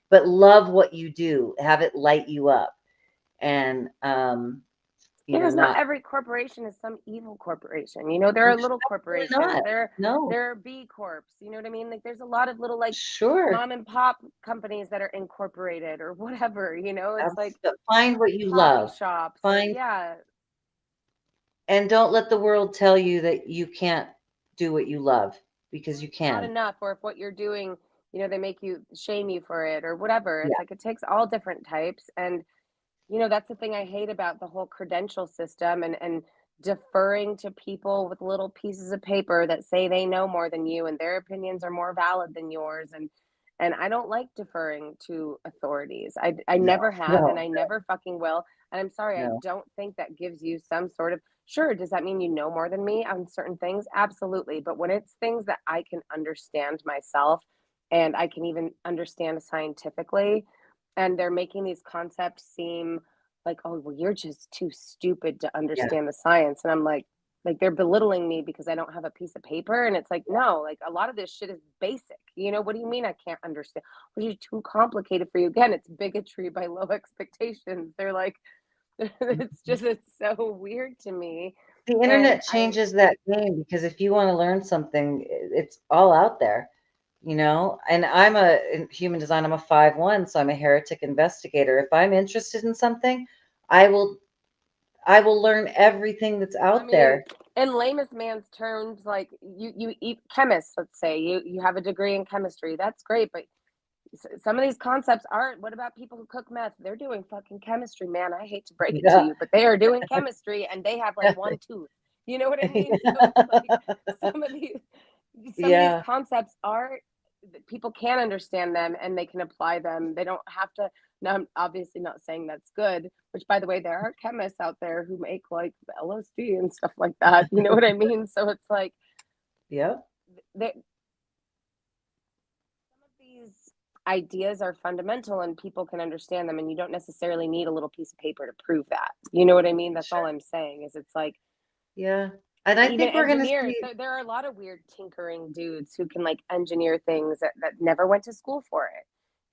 but love what you do, have it light you up, and Because not not. every corporation is some evil corporation. There Oh, are little absolutely corporations. not. There No. there are B corps. You know what I mean? Like there's a lot of little like Sure. mom and pop companies that are incorporated or whatever. It's like Find what you coffee love. shops or Find yeah, And don't let the world tell you that you can't do what you love, because or you it's not can. enough, or if what you're doing, they make you shame you for it or whatever. It's Yeah. like it takes all different types. And that's the thing I hate about the whole credential system and deferring to people with little pieces of paper that say they know more than you and their opinions are more valid than yours. And I don't like deferring to authorities. I No, never have and no, I never fucking will. And I'm sorry, I no. don't think that gives you some sort of, sure, does that mean you know more than me on certain things? Absolutely. But when it's things that I can understand myself and I can even understand scientifically. And they're making these concepts seem like, oh, well, you're just too stupid to Yeah. understand the science. And I'm like they're belittling me because I don't have a piece of paper. And it's like, no, like a lot of this shit is basic. You know, what do you mean I can't understand? Which is too complicated for you. Again, it's bigotry by low expectations. They're like, it's so weird to me. The And internet changes that game because if you want to learn something, it's all out there, you know? And I'm in human design, I'm a 5/1, so I'm a heretic investigator. If I'm interested in something, I will I will learn everything that's I out mean, there. in lamest man's terms, like you eat chemists, let's say you have a degree in chemistry. That's great, but some of these concepts aren't. What about people who cook meth? They're doing fucking chemistry, man. I hate to break it to Yeah. you, but they are doing chemistry and they have like one tooth. You know what I mean? So it's like some of these some of these Yeah. concepts are, people can understand them and they can apply them. They don't have to. Now, I'm obviously not saying that's good, which by the way, there are chemists out there who make like LSD and stuff like that. You know what I mean? So it's like Yeah. some of these ideas are fundamental and people can understand them, and you don't necessarily need a little piece of paper to prove that. You know what I mean? That's all Sure. I'm saying, is it's like Yeah. And I even think we're gonna engineers, see, there are a lot of weird tinkering dudes who can like engineer things that never went to school for it,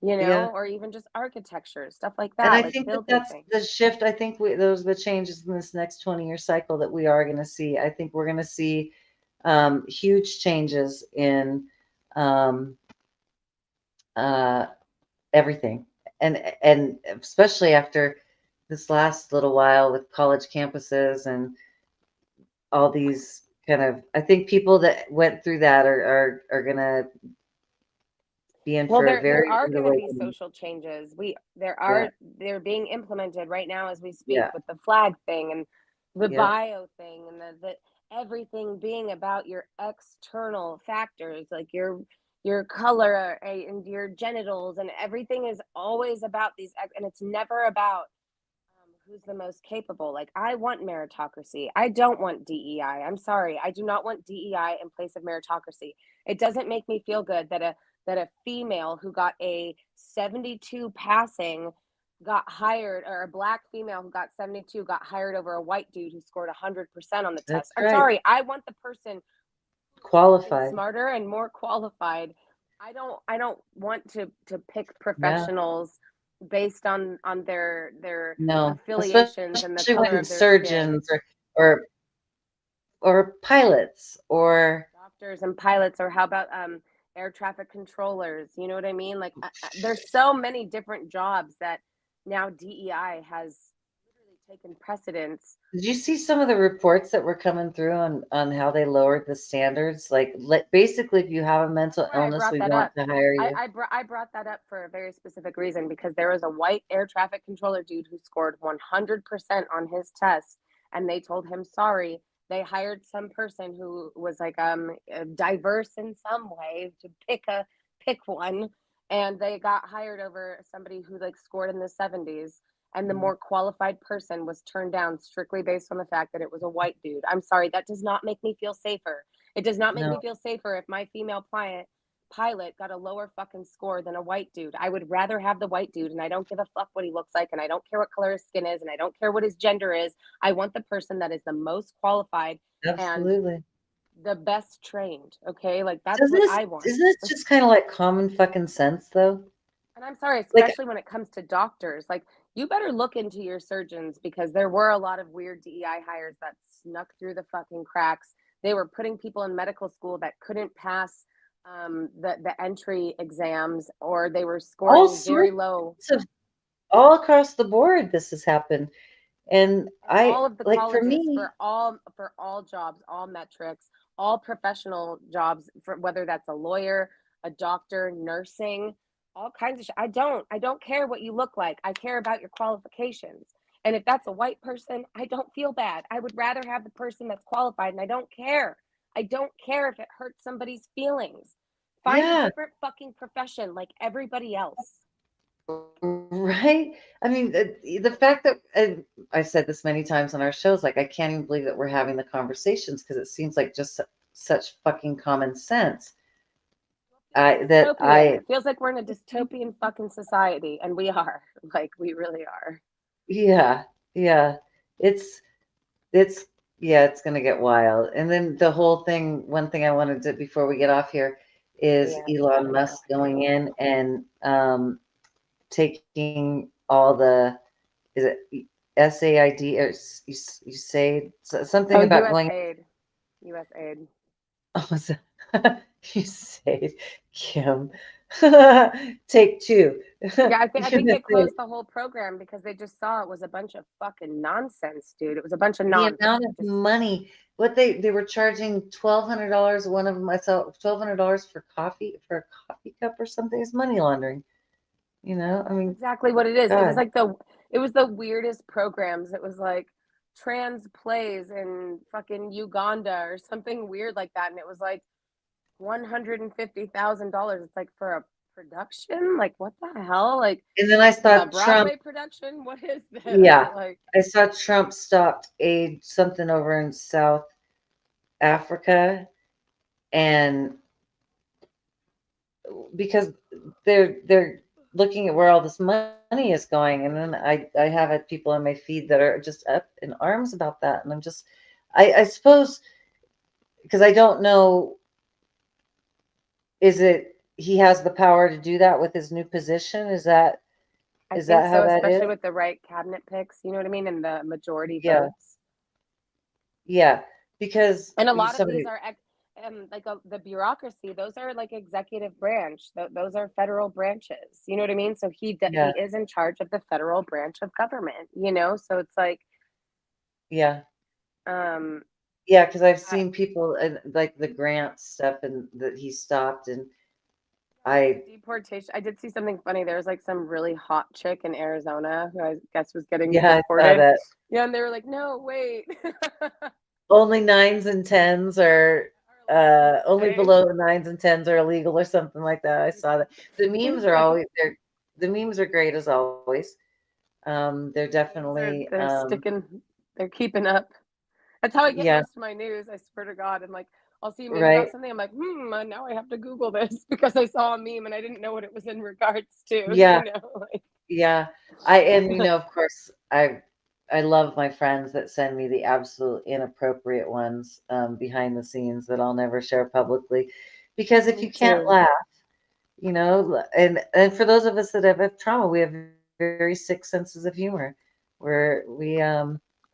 you yeah. know, or even just architecture, stuff like And that, I like think that building that's things. the shift. I think those are the changes in this next 20-year cycle that we are going to see. I think we're going to see huge changes in um, uh, everything, and especially after this last little while with college campuses and all these kind of. I think people that went through that are going to be in Well, for a there very are rude going to be awakening. social changes. Yeah, They're being implemented right now as we speak, yeah, with the flag thing and the yeah. bio thing, and the everything being about your external factors, like your color, and your genitals, and everything is always about these, and it's never about who's the most capable. Like, I want meritocracy. I don't want DEI. I'm sorry. I do not want DEI in place of meritocracy. It doesn't make me feel good that a female who got a 72 passing got hired, or a black female who got 72 got hired over a white dude who scored 100% on the test. That's I'm right. sorry. I want the person fucking Qualified. smarter and more qualified. I don't want to pick Yeah. professionals based on their No, affiliations and the especially color when of their skin. surgeons or or pilots or Doctors and pilots, or how about air traffic controllers? You know what I mean? Like, there's so many different jobs that now DEI has literally taken precedence. did you see some of the reports that were coming through on how they lowered the standards? Like, basically, if you have a That's mental why I illness, brought we that want up. to hire you. I brought that up for a very specific reason, because there was a white air traffic controller dude who scored 100% on his test, and they told him sorry. They hired some person who was like diverse in some way to pick one, and they got hired over somebody who like scored in the 70s. And the Mm, more qualified person was turned down strictly based on the fact that it was a white dude. I'm sorry, that does not make me feel safer. It does not make no, me feel safer if my female client pilot got a lower fucking score than a white dude. I would rather have the white dude, and I don't give a fuck what he looks like, and I don't care what color his skin is, and I don't care what his gender is. I want the person that is the most qualified and absolutely. the best trained. Okay, like that's Doesn't what this I want. isn't this just kind of like common fucking sense though? And I'm sorry, Like, especially when it comes to doctors, like, you better look into your surgeons, because there were a lot of weird DEI hires that snuck through the fucking cracks. They were putting people in medical school that couldn't pass the entry exams, or they were all scoring very sorts low. of all across the board, this has happened. And And I all of the like for colleges, me, for all jobs, all metrics, all professional jobs, for whether that's a lawyer, a doctor, nursing, all kinds of I don't care what you look like. I care about your qualifications. And if that's a white person, I don't feel bad. I would rather have the person that's qualified, and I don't care. I don't care if it hurts somebody's feelings. Find a yeah, different fucking profession like everybody else. right? I mean, the fact that, and I said this many times on our shows, like, I can't even believe that we're having the conversations because it seems like just such fucking common sense. Dystopian. It feels like we're in a dystopian fucking society, and we are. Like, we really are. yeah, yeah. It's it's yeah, it's gonna get wild. And then the whole thing, one thing I wanted to before we get off here is Yeah, Elon Musk going in and taking all the, is it SAID or you say something oh, about U.S. going. aid. U.S. aid. Oh, you say, Kim. Take two. Yeah, I think they USA. closed the whole program because they just saw it was a bunch of fucking nonsense, dude. It was a bunch of The nonsense. amount of money, what they were charging $1,200. One of them I saw $1,200 for coffee, for a coffee cup or something. Is money laundering. I That's mean, exactly what it is. God. It was the weirdest programs. It was like trans plays in fucking Uganda or something weird like that, and it was like $150,000. It's like for a production. Like, what the hell? Like, And then I this is saw a Trump. Broadway production. What is this? Yeah, Like, I saw Trump stopped aid something over in South Africa, and because they're looking at where all this money is going, and then I have had people on my feed that are just up in arms about that, and I'm just, I suppose, because I don't know, is it he has the power to do that with his new position? Is that I is think that how so, that is? especially with the right cabinet picks. You know what I mean? And the majority Yeah, votes. yeah, because And a lot of these somebody, are like the bureaucracy. Those are like executive branch. Those are federal branches. You know what I mean? So he yeah, is in charge of the federal branch of government. You know, so it's like yeah. um, Yeah, because I've I, seen people and like the grant stuff and that he stopped, and like I, the deportation. I did see something funny. There was like some really hot chick in Arizona who I guess was getting yeah, I saw deported. that. Yeah, and they were like, "No, wait." Only nines and tens are, Are allowed to only stay. below the nines and tens are illegal or something like that. I saw that. The memes It's are like always there. The memes are great as always. They're memes are definitely, they're sticking, they're keeping up. That's how I get yeah, most of my news. I swear to God. I'm like, I'll see a meme about right. something. I'm like, now I have to Google this because I saw a meme and I didn't know what it was in regards to, Yeah, like, yeah. And of course, I love my friends that send me the absolute inappropriate ones, behind the scenes that I'll never share publicly, because if me you can't too. laugh, and for those of us that have trauma, we have very sick senses of humor, where we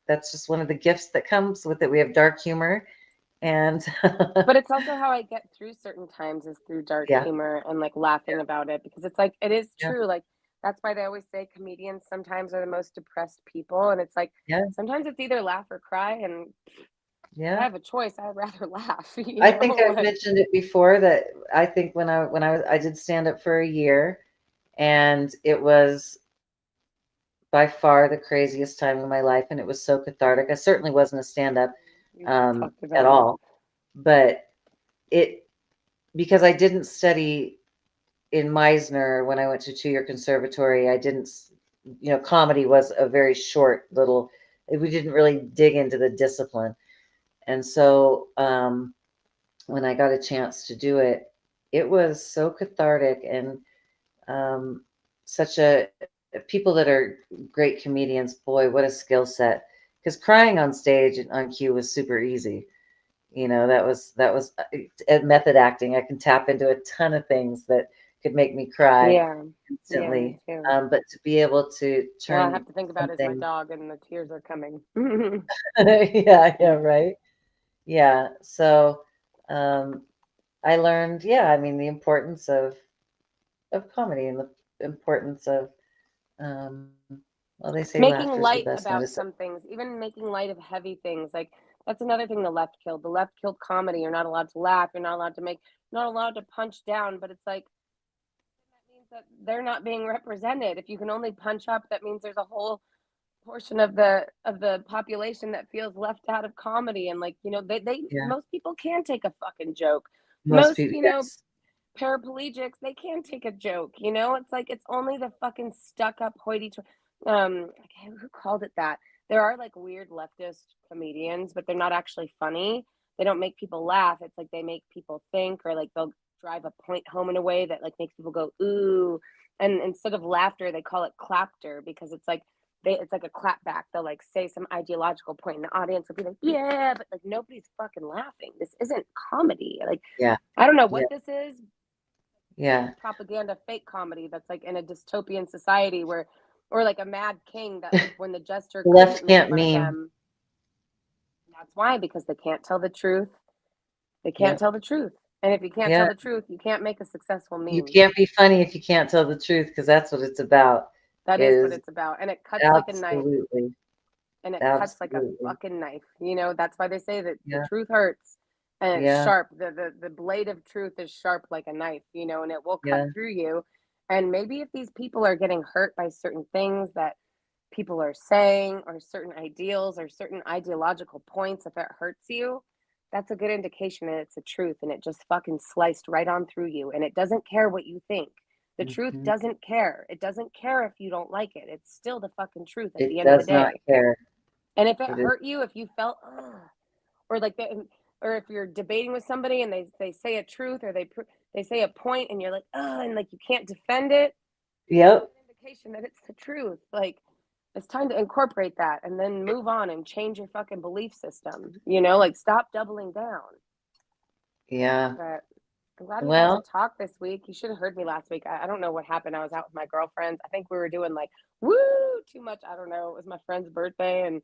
that's just one of the gifts that comes with it. We have dark humor, and But it's also how I get through certain times is through dark yeah, humor and like laughing yeah, about it because it's like, it is yeah, true. Like, that's why they always say comedians sometimes are the most depressed people. And it's like, yeah, sometimes it's either laugh or cry. And if I yeah. have a choice, I'd rather laugh, I think I've like, mentioned it before that I think I did stand up for a year, and it was by far the craziest time of my life, and it was so cathartic. I certainly wasn't a stand up, you talked at about it. all, but it, because I didn't study in Meisner when I went to 2-year conservatory. I didn't, comedy was a very short little. We didn't really dig into the discipline, and so when I got a chance to do it, it was so cathartic, and um, such a, people that are great comedians. Boy, what a skill set! Because crying on stage and on cue was super easy. That was method acting. I can tap into a ton of things that could make me cry Yeah. Yeah, me instantly. too. But to be able to All I turn have to think about is my something, dog and the tears are coming. yeah, yeah, right, yeah. So um, I learned, yeah, I mean, the importance of comedy, and the importance of, um, well, they say Making laughter is the light best about medicine. some things, even making light of heavy things. Like, that's another thing the left killed. The left killed comedy. You're not allowed to laugh. You're not allowed to make, not allowed to punch down. But it's like, that means that they're not being represented. If you can only punch up, that means there's a whole portion of the population that feels left out of comedy. And like, they Yeah, most people can take a fucking joke. most Most, people, yes, paraplegics, they can take a joke. It's like, it's only the fucking stuck up hoity who called it that. There are like weird leftist comedians, but they're not actually funny. They don't make people laugh. It's like they make people think, or like they'll drive a point home in a way that like makes people go ooh, and instead of laughter they call it clapter because it's like it's like a clap back. They'll like say some ideological point and the audience will be like yeah, but like nobody's fucking laughing. This isn't comedy. Like Yeah. I don't know Yeah. what this is. Yeah. Propaganda fake comedy that's like in a dystopian society where or like a mad king that like when the jester The couldn't left make can't fun of meme. them. That's why, because they can't tell the truth. They can't Yep. tell the truth. And if you can't tell Yeah. the truth, you can't make a successful You meme. can't be funny if you can't tell the truth, because that's what it's about. That is what Is it's about. And it cuts like a knife. absolutely, And it cuts like a absolutely. fucking knife. You know, that's why they say that the Yeah. truth hurts and it's Yeah. sharp. The blade of truth is sharp like a knife, you know, and it will cut Yeah. through you. And maybe if these people are getting hurt by certain things that people are saying or certain ideals or certain ideological points, if it hurts you, that's a good indication that it's a truth and it just fucking sliced right on through you. And it doesn't care what you think. The truth Mhm. doesn't care. It doesn't care if you don't like it. It's still the fucking truth at It the end of the does not day. care. And if it It is. hurt you, if you felt, or like, or if you're debating with somebody and they say a truth or they say a point and you're like, and like you can't defend it, Yep. it's an indication that it's the truth. Like it's time to incorporate that and then move on and change your fucking belief system. You know, like stop doubling down. Yeah. But I'm glad we got to Well, talk this week. You should have heard me last week. I don't know what happened. I was out with my girlfriends. I think we were doing like woo too much. I don't know. It was my friend's birthday and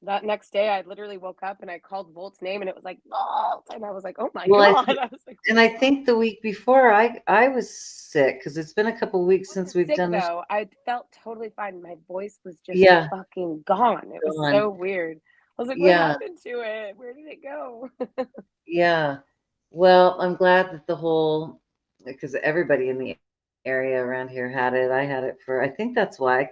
that next day I literally woke up and I called Volt's name and it was like Volt and I was like, oh my well, god. I was like, and I think the week before I was sick, because it's been a couple weeks I since wasn't we've sick done this. though. I felt totally fine. My voice was just Yeah. fucking gone. It was Gone. so weird. I was like, what Yeah. happened to it? Where did it go? Yeah. Well, I'm glad that because everybody in the area around here had it. I had it I think that's why.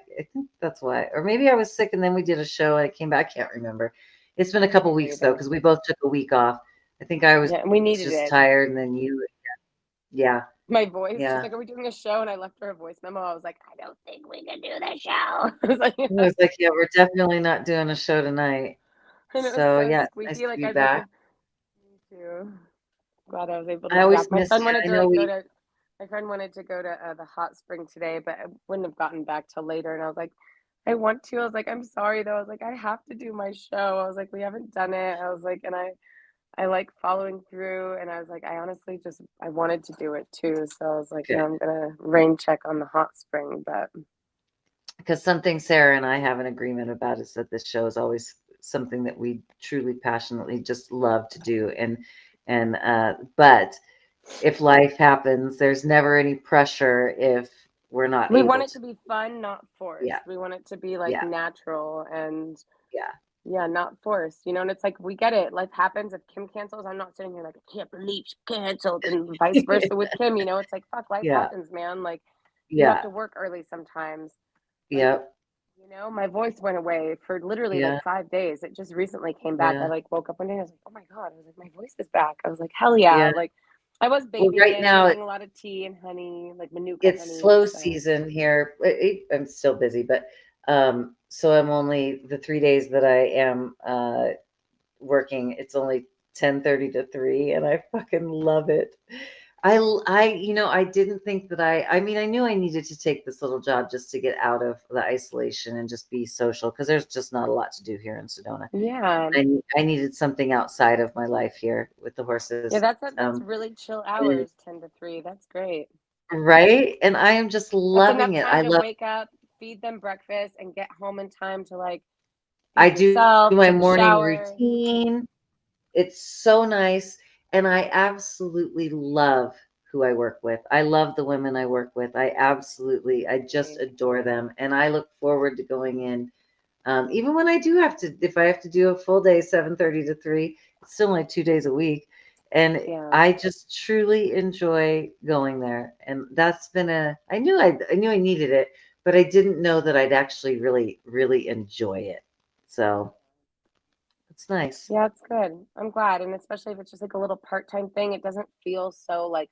Or maybe I was sick and then we did a show and it came back. I can't remember. It's been a couple weeks though, because we both took a week off. I think I was Yeah, and we needed just it. tired, and then you, yeah, My voice, she's yeah. like, are we doing a show? And I left her a voice memo. I was like, I don't think we can do the show. I was like, I was like, yeah, we're definitely not doing a show tonight. and it was So so yeah, it's nice squeaky. to Like be I was like, back. me too. Glad I was able to I be always back. My missed friend you. wanted I to know like go we, to. My friend wanted to go to the hot spring today, but I wouldn't have gotten back till later. And I was like, I want to. I was like, I'm sorry though. I was like, I have to do my show. I was like, we haven't done it. I was like, and I like following through. And I was like, I honestly just I wanted to do it too. So I was like, good. I'm gonna rain check on the hot spring, but Because something Sarah and I have an agreement about is that this show is always something that we truly passionately just love to do. But if life happens, there's never any pressure if we're not we want able it to. to be fun, not Yeah. forced. We want it to be like Yeah. natural and Yeah. yeah, not forced, you know, and it's like we get it. Life happens. If Kim cancels, I'm not sitting here like I can't believe she canceled, and vice versa with Kim. You know, it's like fuck, life Yeah. happens, man. Like you have Yeah. to work early sometimes. Like Yep. you know, my voice went away for literally like Yeah. 5 days. It just recently came back. I Yeah. like woke up one day and I was like, oh my god. I was like, my voice is back. I was like, hell yeah. Yeah. Like I was Well, babying right it, now drinking a lot of tea and honey, like manuka it's honey. slow So season here. I'm still busy, but so I'm only the 3 days that I am working. It's only 10:30 to 3, and I fucking love it. I didn't think that I mean, I knew I needed to take this little job just to get out of the isolation and just be social, because there's just not a lot to do here in Sedona. yeah. I needed something outside of my life here with the Yeah, horses. that's really chill And- hours, 10 to 3. That's great. right? And I am just That's loving enough it. time to wake up, feed them breakfast, and get home in time to like I feed do yourself, my take a morning shower. routine. It's so nice, and I absolutely love who I work with. I love the women I work with. I just adore them, and I look forward to going in. Even when if I have to do a full day, 7:30 to 3, it's still only 2 days a week, and Yeah. I just truly enjoy going there. And that's been I knew I needed it, but I didn't know that I'd actually really, really enjoy it. So it's nice. Yeah, it's good. I'm glad. And especially if it's just like a little part-time thing, it doesn't feel so like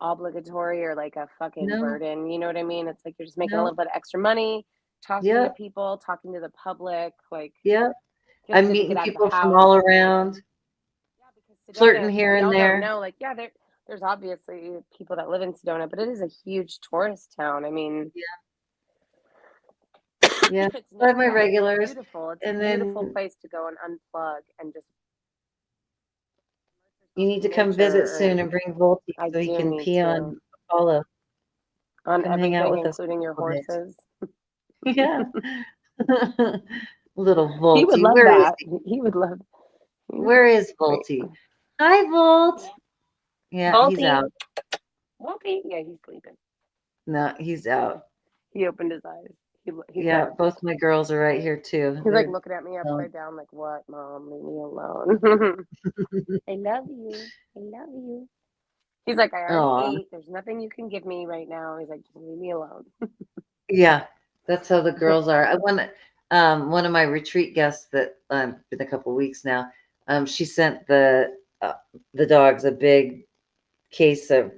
obligatory or like a fucking No, burden. You know what I mean? It's like you're just making a no, little bit of extra money, talking to yep, people, talking to the public. Like yep. feels I'm good to meeting get out of the people from house. all around, Yeah, because flirting Sedona, here and y'all don't there. know, like, yeah, there's obviously people that live in Sedona, but it is a huge tourist town. I mean, Yeah, it's I have known my for being regulars, beautiful. It's a and beautiful then place to go and unplug and just immerse you yourself need to in come visit nature. soon And and bring Volty I so he do can need pee to on Apollo. on Come hang out everything, with us including your for a couple days. horses. Yeah. Little He would Volty. love Where is that. he? He would love. Where is Wait, Volty? Hi, Volt. Yeah, he's Volty, out. Volty. Yeah, he's sleeping. No, he's out. He opened his eyes. He Yeah, said, both my girls are right here too. he's like They're looking at me um, upside down, like, "What, Mom? Leave me alone." I love you. I love you. He's like, I already oh, ate. There's nothing you can give me right now. He's like, just leave me alone. yeah, that's how the girls are. I want one of my retreat guests that been a couple weeks now. She sent the dogs a big case of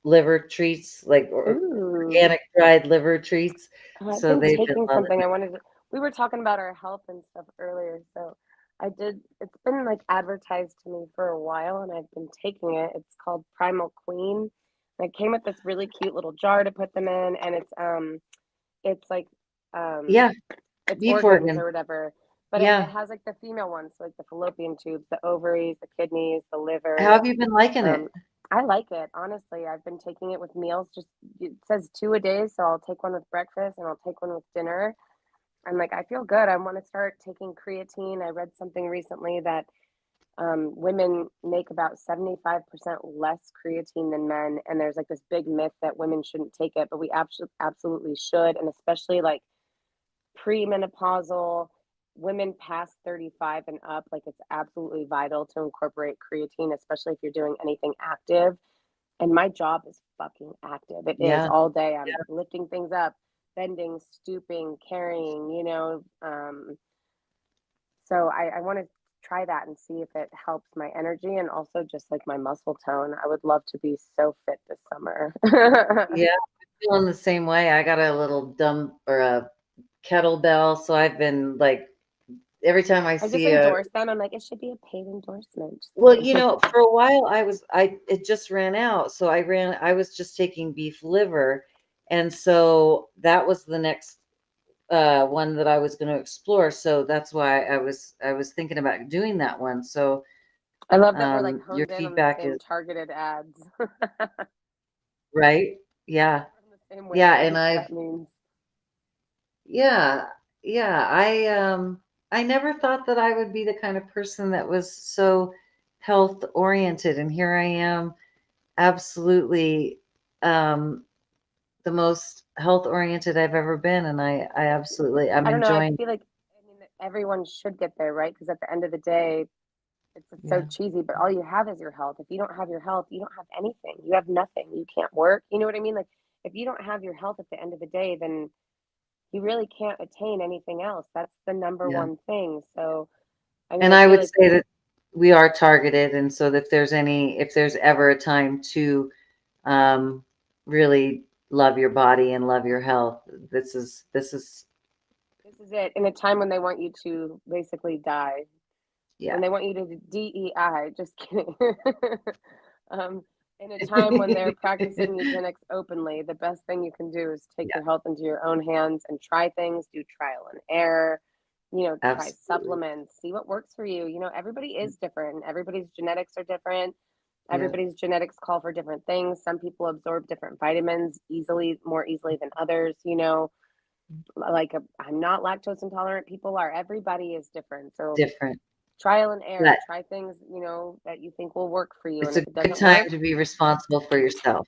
liver treats, like Ooh. organic dried liver treats. I've So been they've been taking loving something. it. We were talking about our health and stuff earlier. So it's been like advertised to me for a while and I've been taking it. It's called Primal Queen. And it came with this really cute little jar to put them in. And it's like, um, Yeah, it's beef organs or organ. whatever. But it Yeah. has like the female ones, so like the fallopian tubes, the ovaries, the kidneys, the How liver. have you been liking it? I like it, honestly. I've been taking it with meals. Just it says two a day, so I'll take one with breakfast and I'll take one with dinner. I'm like, I feel good. I want to start taking creatine. I read something recently that women make about 75% less creatine than men, and there's like this big myth that women shouldn't take it, but we absolutely should, and especially like premenopausal women past 35 and up, like it's absolutely vital to incorporate creatine, especially if you're doing anything active. And my job is fucking active. It is Yeah. all day. I'm lifting things up, bending, stooping, carrying, so I want to try that and see if it helps my energy and also just like my muscle tone. I would love to be so fit this summer. Yeah, I'm feeling the same way. I got a little dumb or a kettlebell, so I've been like every time I I just see a endorse them. I'm like, it should be a paid endorsement. Just well, kidding. for a while I it just ran out, so I was just taking beef liver, and so that was the next one that I was going to explore. So that's why I was thinking about doing that one. So I love that we're like your honed in on the feedback is same targeted ads. right. Yeah. On the same Yeah, and wavelength, I've that means. yeah, yeah, I never thought that I would be the kind of person that was so health oriented, and here I am, absolutely the most health oriented I've ever been, and I'm I don't know. I enjoying. feel like I mean everyone should get there, right? Because at the end of the day, it's so Yeah, cheesy, but all you have is your health. If you don't have your health, you don't have anything. You have nothing. You can't work. You know what I mean? Like if you don't have your health at the end of the day, then you really can't attain anything else. That's the number yeah. one thing. So, I mean, And I I feel would like say that we are targeted, and so if there's ever a time to um, really love your body and love your health, this is this is it in a time when they want you to basically die, yeah. when they want you to DEI. Just kidding. um, in a time when they're practicing eugenics openly, the best thing you can do is take Yeah, your health into your own hands and try things, do trial and error, try absolutely. supplements, see what works for you. Everybody is different and everybody's genetics are different. Yeah. Everybody's genetics call for different things. Some people absorb different vitamins more easily than others. Like I'm not lactose intolerant. People are. Everybody is different. So Different. trial and error. But Try things, that you think will work for you. it's And a if it good doesn't time work, to be responsible for yourself.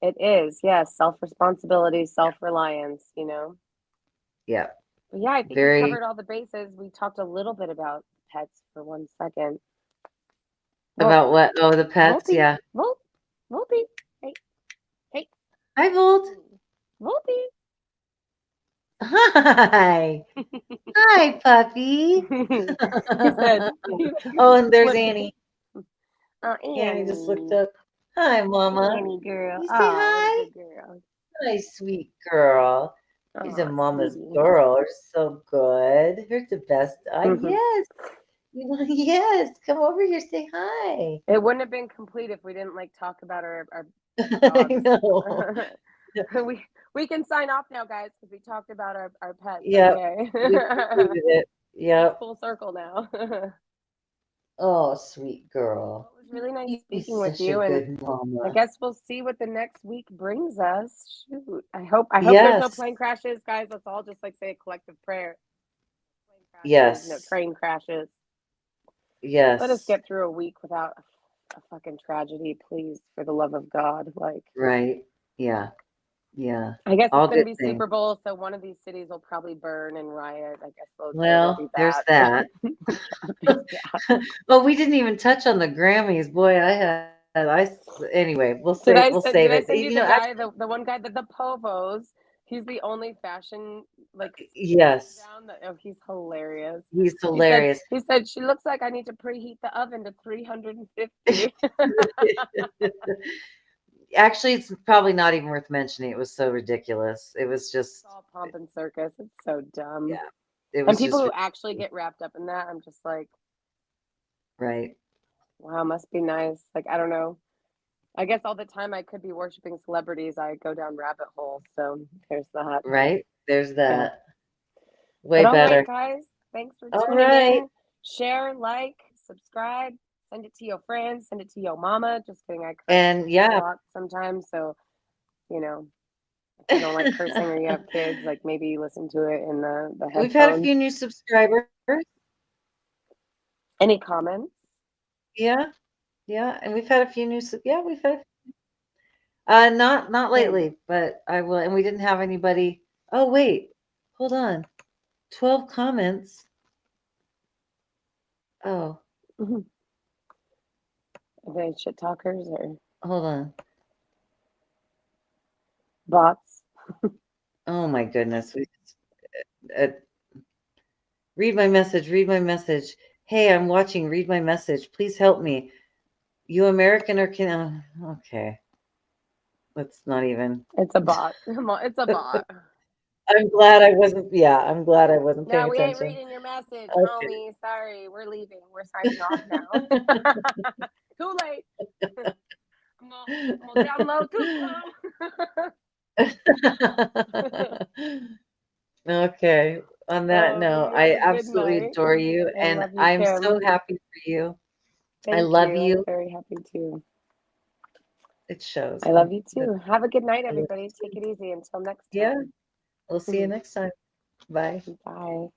it is. Yes, self responsibility, self reliance. Yeah. But yeah, I think we Very covered all the bases. We talked a little bit about pets for 1 second. Well, about what? Oh, the pets. Volpe, Yeah. Volpe, Volpe. Hey, hey, Hi, Volt. Volpe. Hi. Hi, puppy. he said, Oh, and there's what? Annie. Oh, Annie just looked Annie. up. Hi, Mama. Annie girl. You say Oh, what a hi? good girl. Hi, sweet girl. She's a Oh, mama's sweetie. girl. You're so good. You're the best. Hmm. Yes. Yes, come over here, say hi. It wouldn't have been complete if we didn't like talk about our I dogs. know. We can sign off now, guys, because we talked about our pets. Yep, Okay. we concluded it. It's Yep. full circle now. Well, Oh, sweet girl. it was really nice You're speaking with such a you, and good I mama. guess we'll see what the next week brings us. Shoot. I hope there's no Yes, plane crashes, guys. Let's all just like say a collective prayer. Plane crashes, no yes, train crashes. Let us yes. get through a week without a fucking tragedy, please, for the love of God. Like, Right. Yeah, yeah. I guess it's All going to good be things. Super Bowl, so one of these cities will probably burn and riot. I guess there'll Well, be there's that. that. There's that. Well, we didn't even touch on the Grammys. Boy, anyway, we'll Did save I it. send you the Actually, guy, the one guy, the Povos? He's the only fashion like yes, down. Oh, he's hilarious. he's He said hilarious. he said she looks like I need to preheat the oven to 350. Actually, it's probably not even worth mentioning. It was so ridiculous. It was It's just, all pomp and circus. It's so dumb. yeah, it And was people just who actually get wrapped up in that, I'm just like, right, wow, must be nice. Like, I don't know. I guess all the time I could be worshiping celebrities, I go down rabbit holes. So there's that. right. There's Yeah. that. But Way all right, better. guys, thanks for All tuning right. in. Share, like, subscribe, send it to your friends, send it to your mama. Just kidding. I curse And a yeah, lot sometimes. So, you know, if you don't like cursing or you have kids, like maybe listen to it in the we've had a headphones. few new subscribers. Any comments? Yeah, yeah, and we've had a few yeah, we've had not Good. lately, but I will. And we didn't have anybody. Oh, wait, hold on. 12 comments. Oh, Mhm. Are they shit talkers or hold on. bots? Oh my goodness. Uh, read my message. Read my message. Hey, I'm watching. Read my message. Please help me. You American or can? Okay, let's not even. It's a bot. It's a bot. I'm glad I wasn't. Yeah, I'm glad I wasn't No, paying we ain't attention. reading your message, Okay. homie. Sorry, we're leaving. We're signing off now. Too late. I'm gonna download too slow. Okay. On that Oh, note, you have I a good absolutely night. adore you, I and love you, I'm Kim. so happy for you. I Thank love you. I'm you. very happy too. It shows. I love you That too. Have a good night, I love everybody. you Take too. it easy until next Yeah, time. we'll see you next time. Bye. Bye.